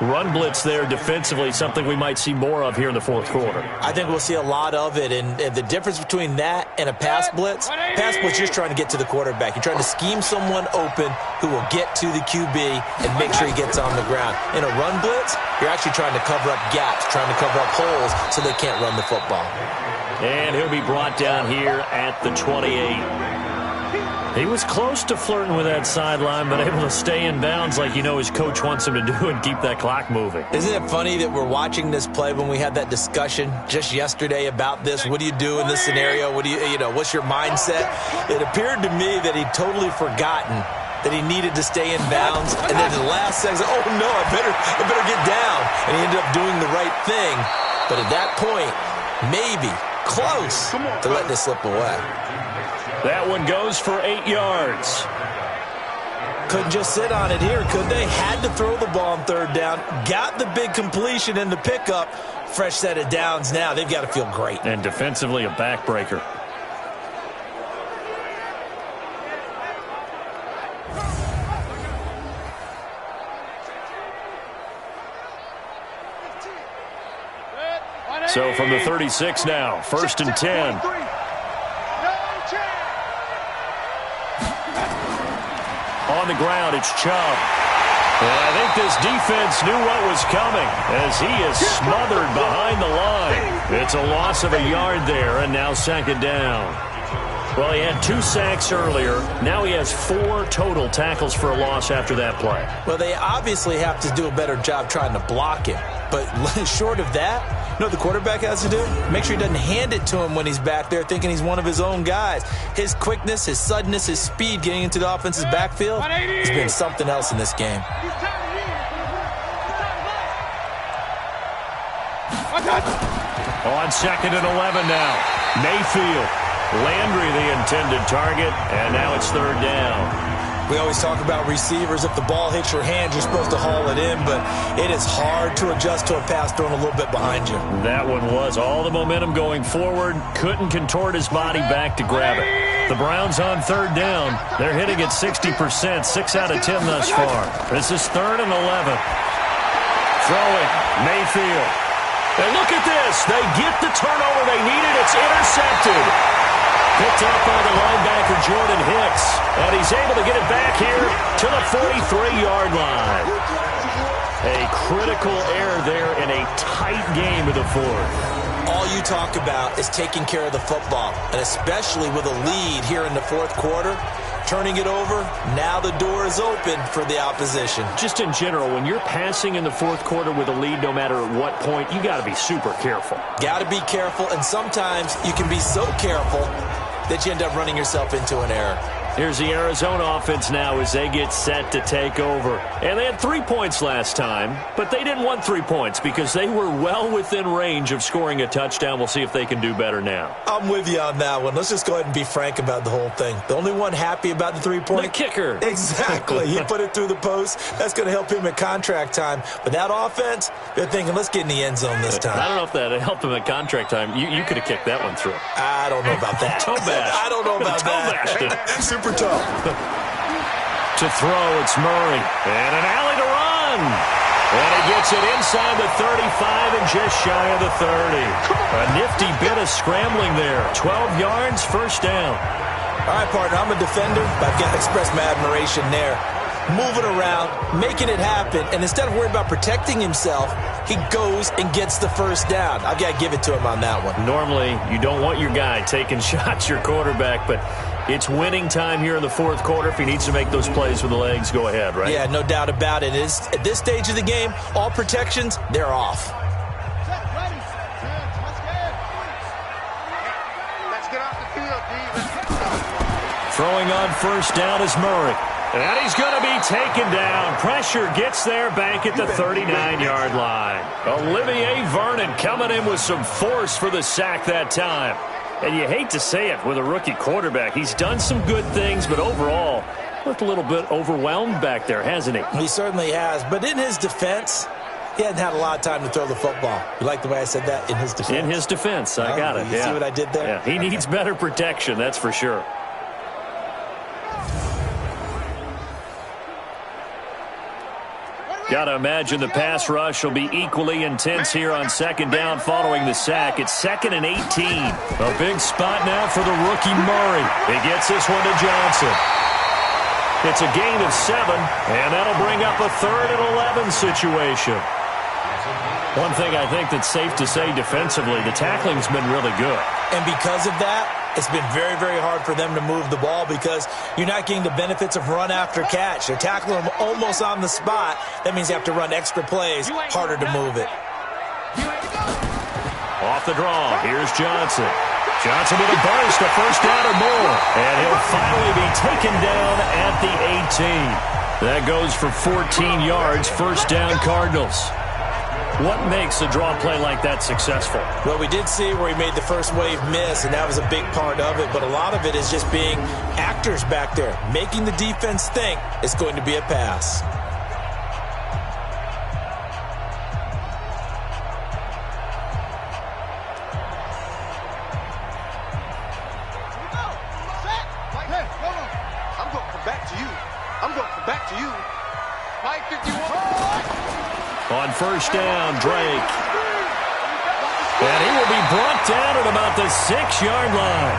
Run blitz there defensively, something we might see more of here in the 4th quarter. I think we'll see a lot of it, and the difference between that and a pass blitz just trying to get to the quarterback. You're trying to scheme someone open who will get to the QB and make sure he gets on the ground. In a run blitz, you're actually trying to cover up gaps, trying to cover up holes so they can't run the football. And he'll be brought down here at the 28. He was close to flirting with that sideline, but able to stay in bounds like his coach wants him to do and keep that clock moving. Isn't it funny that we're watching this play when we had that discussion just yesterday about this? What do you do in this scenario? What do what's your mindset? It appeared to me that he'd totally forgotten that he needed to stay in bounds, and then in the last second, oh no, I better get down. And he ended up doing the right thing. But at that point, maybe close to letting it slip away. That one goes for 8 yards. couldn't just sit on it here, could they? Had to throw the ball on third down, got the big completion in the pickup. Fresh set of downs now. They've got to feel great. And defensively, a backbreaker. So from the 36 now, 1st and 10. On the ground, it's Chubb. And I think this defense knew what was coming as he is smothered behind the line. It's a loss of a yard there, and now 2nd down. Well, he had 2 sacks earlier. Now he has 4 total tackles for a loss after that play. Well, they obviously have to do a better job trying to block him. But short of that, you know what the quarterback has to do? Make sure he doesn't hand it to him when he's back there thinking he's one of his own guys. His quickness, his suddenness, his speed getting into the offense's backfield has been something else in this game. On 2nd and 11 now. Mayfield. Landry the intended target, and now it's 3rd down. We always talk about receivers. If the ball hits your hand, you're supposed to haul it in, but it is hard to adjust to a pass thrown a little bit behind you. That one was all the momentum going forward. Couldn't contort his body back to grab it. The Browns on 3rd down. They're hitting at 60%, 6 out of 10 thus far. This is 3rd and 11. Throwing, Mayfield. And look at this. They get the turnover they needed. It's intercepted. Picked up by the linebacker, Jordan Hicks. And he's able to get it back here to the 43-yard line. A critical error there in a tight game of the 4th. All you talk about is taking care of the football, and especially with a lead here in the 4th quarter. Turning it over, now the door is open for the opposition. Just in general, when you're passing in the 4th quarter with a lead, no matter at what point, you got to be super careful. Got to be careful, and sometimes you can be so careful that you end up running yourself into an error. Here's the Arizona offense now as they get set to take over. And they had 3 points last time, but they didn't want 3 points because they were well within range of scoring a touchdown. We'll see if they can do better now. I'm with you on that one. Let's just go ahead and be frank about the whole thing. The only one happy about the 3-point? The kicker. Exactly. He put it through the post. That's going to help him at contract time. But that offense, they're thinking, let's get in the end zone this time. I don't know if that helped him at contract time. You could have kicked that one through. I don't know about that. Toe bash. I don't know about that. Super tough. To throw, it's Murray. And an alley to run. And he gets it inside the 35 and just shy of the 30. A nifty bit of scrambling there. 12 yards, 1st down. All right, partner, I'm a defender, but I've got to express my admiration there. Moving around, making it happen, and instead of worrying about protecting himself, he goes and gets the 1st down. I've got to give it to him on that one. Normally, you don't want your guy taking shots, your quarterback, but it's winning time here in the 4th quarter. If he needs to make those plays with the legs, go ahead, right? Yeah, no doubt about it. At this stage of the game, all protections, they're off. Let's get off the field, D. Throwing on 1st down is Murray. And he's going to be taken down. Pressure gets there back at the 39-yard line. Olivier Vernon coming in with some force for the sack that time. And you hate to say it with a rookie quarterback. He's done some good things, but overall, looked a little bit overwhelmed back there, hasn't he? He certainly has. But in his defense, he hasn't had a lot of time to throw the football. You like the way I said that? In his defense? In his defense. I got it. You see what I did there? Yeah, he needs better protection, that's for sure. Got to imagine the pass rush will be equally intense here on 2nd down following the sack. It's 2nd and 18. A big spot now for the rookie Murray. He gets this one to Johnson. It's a gain of 7, and that'll bring up a 3rd and 11 situation. One thing I think that's safe to say defensively, the tackling's been really good. And because of that, it's been very, very hard for them to move the ball because you're not getting the benefits of run after catch. They're tackling them almost on the spot. That means you have to run extra plays, harder to move it. Off the draw, here's Johnson. Johnson with a burst, a 1st down or more. And he'll finally be taken down at the 18. That goes for 14 yards, 1st down Cardinals. What makes a draw play like that successful? Well, we did see where he made the first wave miss, and that was a big part of it. But a lot of it is just being actors back there, making the defense think it's going to be a pass. On first down, Drake. And he will be brought down at about the 6-yard line.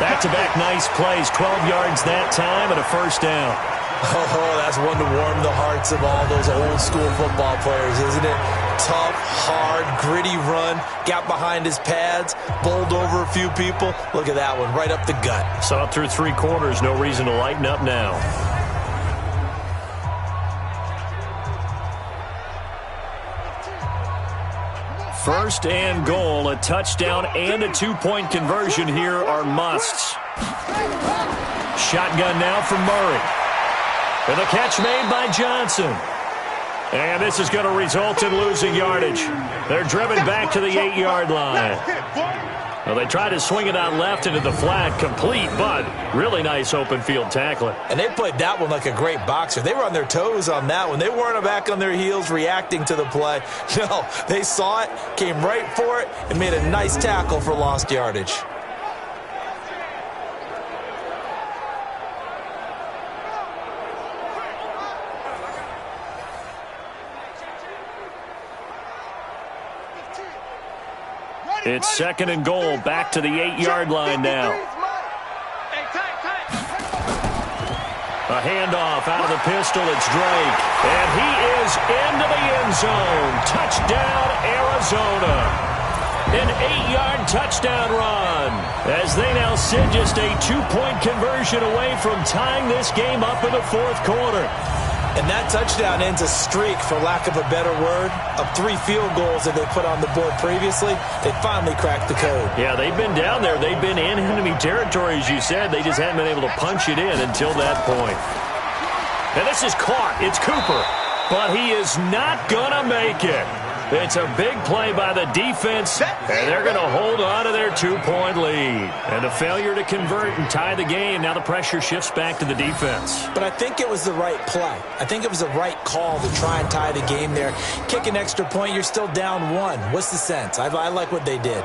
Back-to-back nice plays, 12 yards that time and a first down. Oh, that's one to warm the hearts of all those old-school football players, isn't it? Tough, hard, gritty run, got behind his pads, bowled over a few people. Look at that one, right up the gut. Saw it through 3 quarters, no reason to lighten up now. First and goal, a touchdown and a 2-point conversion here are musts. Shotgun now from Murray. And the catch made by Johnson. And this is going to result in losing yardage. They're driven back to the 8-yard line. Well, they tried to swing it out left into the flat, complete, but really nice open field tackling. And they played that one like a great boxer. They were on their toes on that one. They weren't back on their heels reacting to the play. No, they saw it, came right for it, and made a nice tackle for lost yardage. It's second and goal, back to the 8-yard line now. A handoff out of the pistol, it's Drake. And he is into the end zone. Touchdown, Arizona. An 8-yard touchdown run. As they now sit just a 2-point conversion away from tying this game up in the 4th quarter. And that touchdown ends a streak, for lack of a better word, of 3 field goals that they put on the board previously. They finally cracked the code. Yeah, they've been down there. They've been in enemy territory, as you said. They just hadn't been able to punch it in until that point. And this is caught. It's Cooper. But he is not going to make it. It's a big play by the defense, and they're going to hold on to their 2-point lead. And a failure to convert and tie the game. Now the pressure shifts back to the defense. But I think it was the right play. I think it was the right call to try and tie the game there. Kick an extra point, you're still down 1. What's the sense? I like what they did.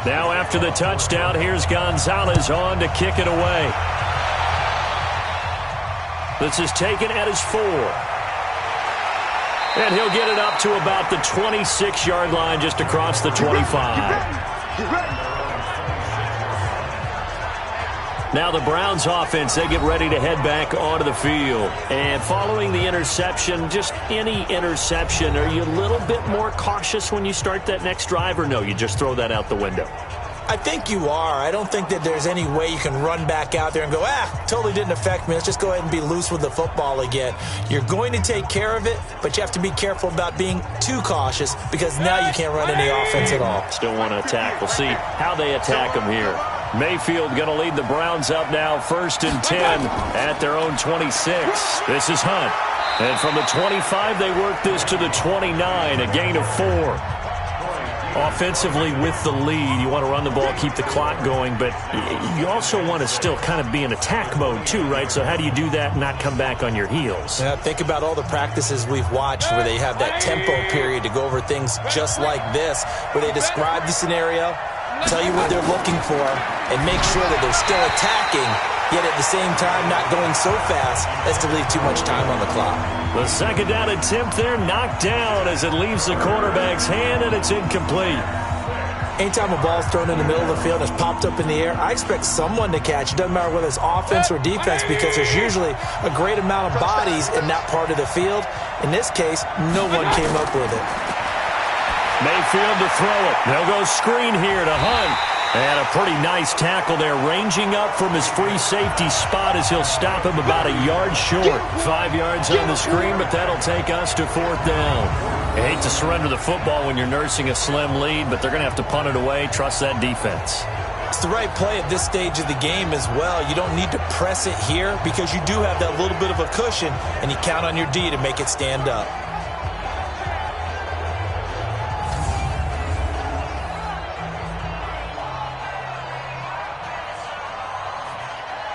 Now after the touchdown, here's Gonzalez on to kick it away. This is taken at his 4. And he'll get it up to about the 26-yard line, just across the 25. Now the Browns offense, they get ready to head back onto the field. And following the interception, just any interception, are you a little bit more cautious when you start that next drive, or no, you just throw that out the window? I think you are. I don't think that there's any way you can run back out there and go, totally didn't affect me. Let's just go ahead and be loose with the football again. You're going to take care of it, but you have to be careful about being too cautious, because now you can't run any offense at all. Still want to attack. We'll see how they attack them here. Mayfield going to lead the Browns up now, 1st and 10 at their own 26. This is Hunt. And from the 25, they work this to the 29, a gain of 4. Offensively with the lead, you want to run the ball, keep the clock going, but you also want to still kind of be in attack mode too, right? So how do you do that and not come back on your heels? Yeah, think about all the practices we've watched where they have that tempo period to go over things just like this, where they describe the scenario, tell you what they're looking for, and make sure that they're still attacking, yet at the same time not going so fast as to leave too much time on the clock. The second down attempt there knocked down as it leaves the quarterback's hand, and it's incomplete. Anytime a ball's thrown in the middle of the field and it's popped up in the air, I expect someone to catch. It doesn't matter whether it's offense or defense because there's usually a great amount of bodies in that part of the field. In this case, no one came up with it. Mayfield to throw it. They'll go screen here to Hunt. And a pretty nice tackle there, ranging up from his free safety spot as he'll stop him about a yard short. 5 yards on the screen, but that'll take us to 4th down. You hate to surrender the football when you're nursing a slim lead, but they're going to have to punt it away. Trust that defense. It's the right play at this stage of the game as well. You don't need to press it here because you do have that little bit of a cushion, and you count on your D to make it stand up.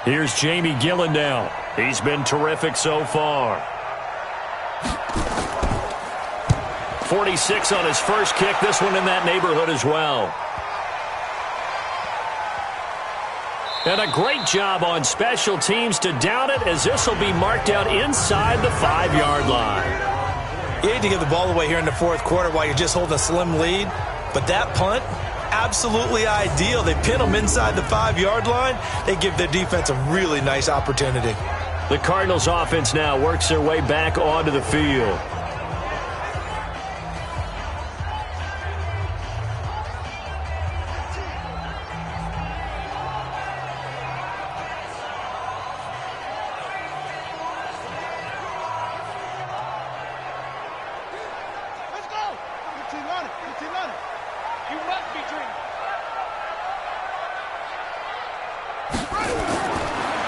Here's Jamie Gillen now. He's been terrific so far. 46 on his first kick. This one in that neighborhood as well. And a great job on special teams to down it as this will be marked out inside the 5-yard line. You need to give the ball away here in the 4th quarter while you're just holding a slim lead. But that punt, absolutely ideal. They pin them inside the 5-yard line. They give their defense a really nice opportunity. The Cardinals offense now works their way back onto the field.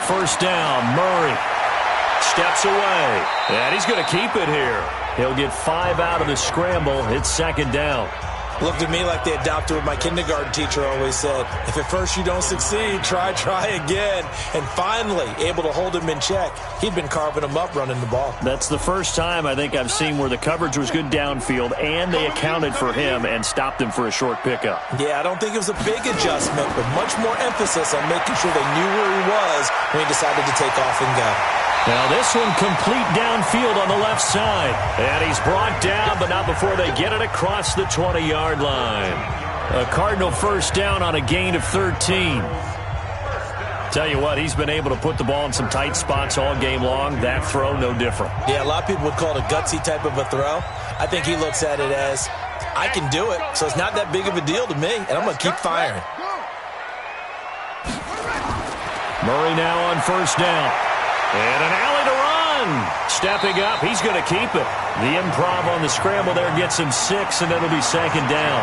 First down, Murray steps away, and he's going to keep it here. He'll get 5 out of the scramble. It's 2nd down. Looked at me like they adopted what my kindergarten teacher always said. If at first you don't succeed, try again. And finally, able to hold him in check. He'd been carving him up running the ball. That's the first time I think I've seen where the coverage was good downfield, and they accounted for him and stopped him for a short pickup. Yeah, I don't think it was a big adjustment, but much more emphasis on making sure they knew where he was when he decided to take off and go. Now this one complete downfield on the left side. And he's brought down, but not before they get it across the 20-yard line. A Cardinal first down on a gain of 13. Tell you what, he's been able to put the ball in some tight spots all game long. That throw, no different. Yeah, a lot of people would call it a gutsy type of a throw. I think he looks at it as, I can do it, so it's not that big of a deal to me, and I'm going to keep firing. Murray now on first down. And an alley to run. Stepping up, he's going to keep it. The improv on the scramble there gets him 6, and it'll be 2nd down.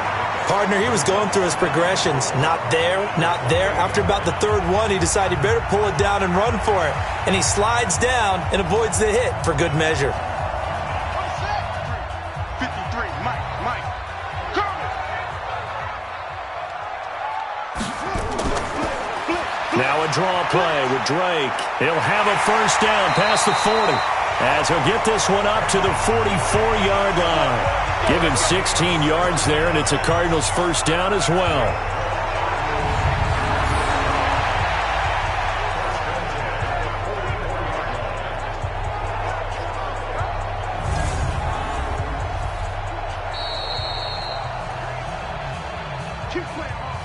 Partner, he was going through his progressions. Not there, not there. After about the 3rd one, he decided he better pull it down and run for it. And he slides down and avoids the hit for good measure. 53, Mike. Now a draw play with Drake. He'll have a first down past the 40 as he'll get this one up to the 44-yard line. Give him 16 yards there, and it's a Cardinals first down as well.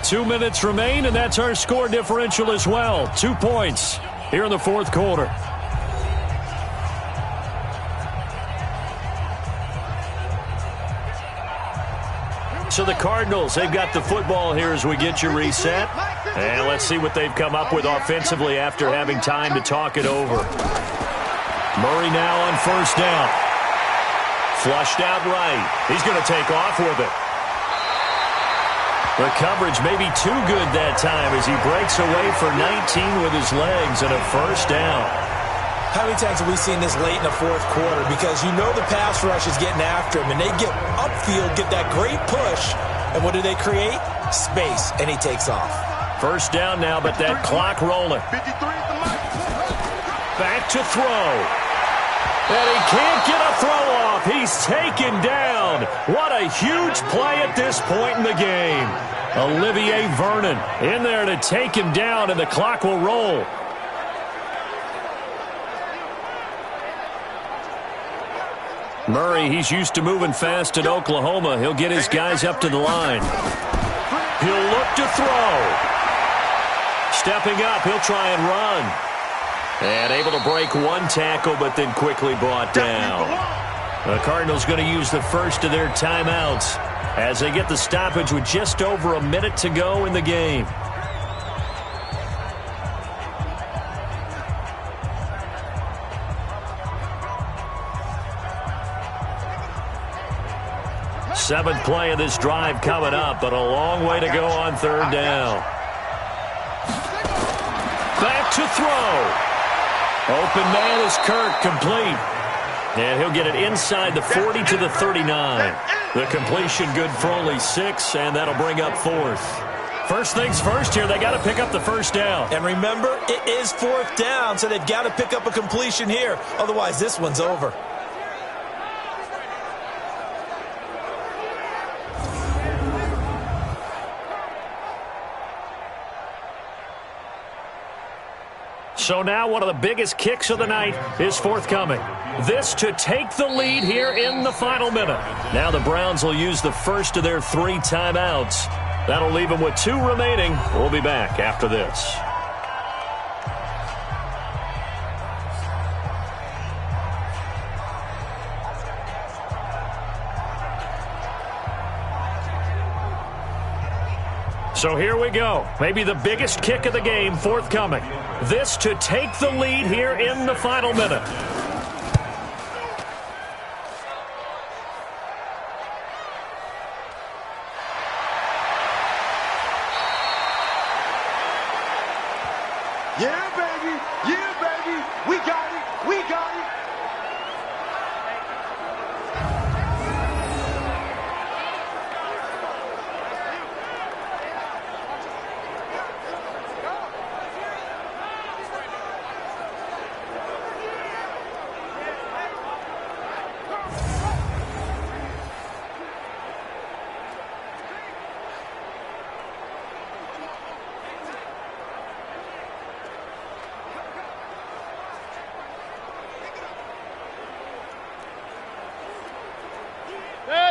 Two minutes remain, and that's our score differential as well. 2 points here in the 4th quarter. So the Cardinals, they've got the football here as we get you reset. And let's see what they've come up with offensively after having time to talk it over. Murray now on first down. Flushed out right. He's going to take off with it. The coverage may be too good that time as he breaks away for 19 with his legs and a first down. How many times have we seen this late in the 4th quarter? Because you know the pass rush is getting after him, and they get upfield, get that great push, and what do they create? Space, and he takes off. First down now, but that clock rolling. Back to throw. And he can't get a throw off. He's taken down. What a huge play at this point in the game. Olivier Vernon in there to take him down, and the clock will roll. Murray, he's used to moving fast at Oklahoma. He'll get his guys up to the line. He'll look to throw. Stepping up, he'll try and run. And able to break one tackle, but then quickly brought down. The Cardinals going to use the first of their timeouts as they get the stoppage with just over a minute to go in the game. Seventh play of this drive coming up, but a long way to go on third down. Back to throw. Open man is Kirk, complete. And he'll get it inside the 40 to the 39. The completion good for only 6, and that'll bring up fourth. First things first here, they got to pick up the first down. And remember, it is fourth down, so they've got to pick up a completion here. Otherwise, this one's over. So now one of the biggest kicks of the night is forthcoming. This to take the lead here in the final minute. Now the Browns will use the first of their 3 timeouts. That'll leave them with 2 remaining. We'll be back after this. So here we go. Maybe the biggest kick of the game forthcoming. This to take the lead here in the final minute. Yeah, baby. Yeah, baby. We got it. We got it.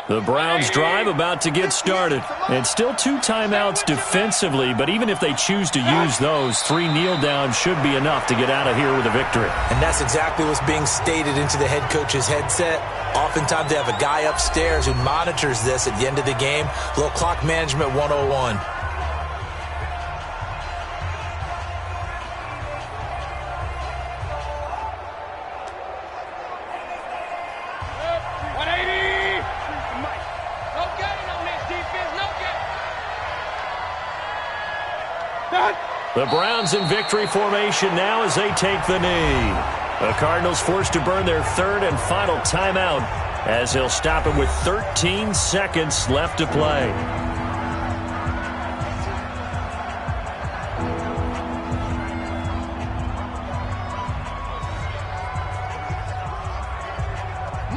The Browns drive about to get started. And still 2 timeouts defensively, but even if they choose to use those, 3 kneel downs should be enough to get out of here with a victory. And that's exactly what's being stated into the head coach's headset. Oftentimes they have a guy upstairs who monitors this at the end of the game. Little clock management 101. The Browns in victory formation now as they take the knee. The Cardinals forced to burn their 3rd and final timeout as they'll stop it with 13 seconds left to play.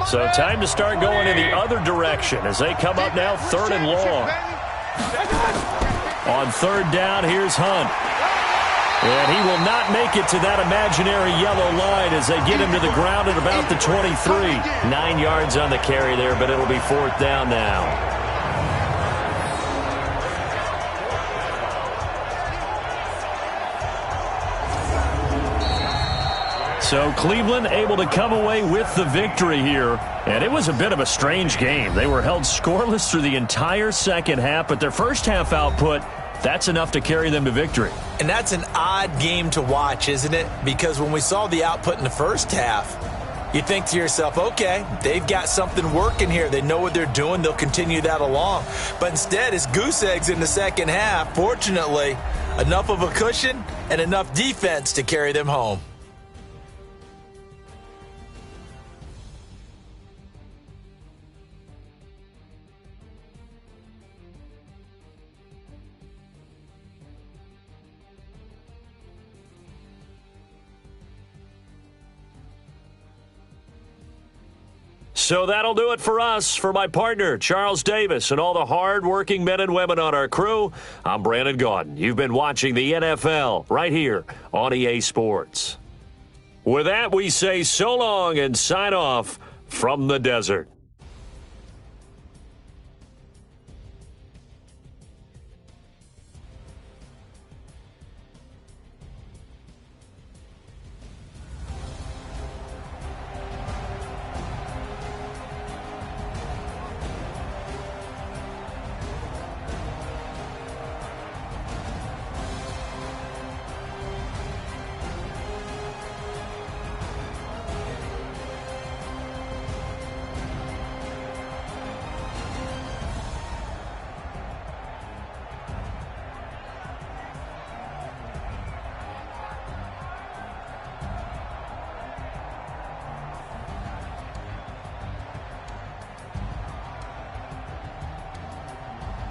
So time to start going in the other direction as they come up now 3rd and long. On 3rd down, here's Hunt. And he will not make it to that imaginary yellow line as they get him to the ground at about the 23. 9 yards on the carry there, but it'll be 4th down now. So Cleveland able to come away with the victory here. And it was a bit of a strange game. They were held scoreless through the entire second half, but their first half output, that's enough to carry them to victory. And that's an odd game to watch, isn't it? Because when we saw the output in the first half, you think to yourself, okay, they've got something working here. They know what they're doing. They'll continue that along. But instead, it's goose eggs in the second half. Fortunately, enough of a cushion and enough defense to carry them home. So that'll do it for us. For my partner, Charles Davis, and all the hard-working men and women on our crew, I'm Brandon Gaudin. You've been watching the NFL right here on EA Sports. With that, we say so long and sign off from the desert.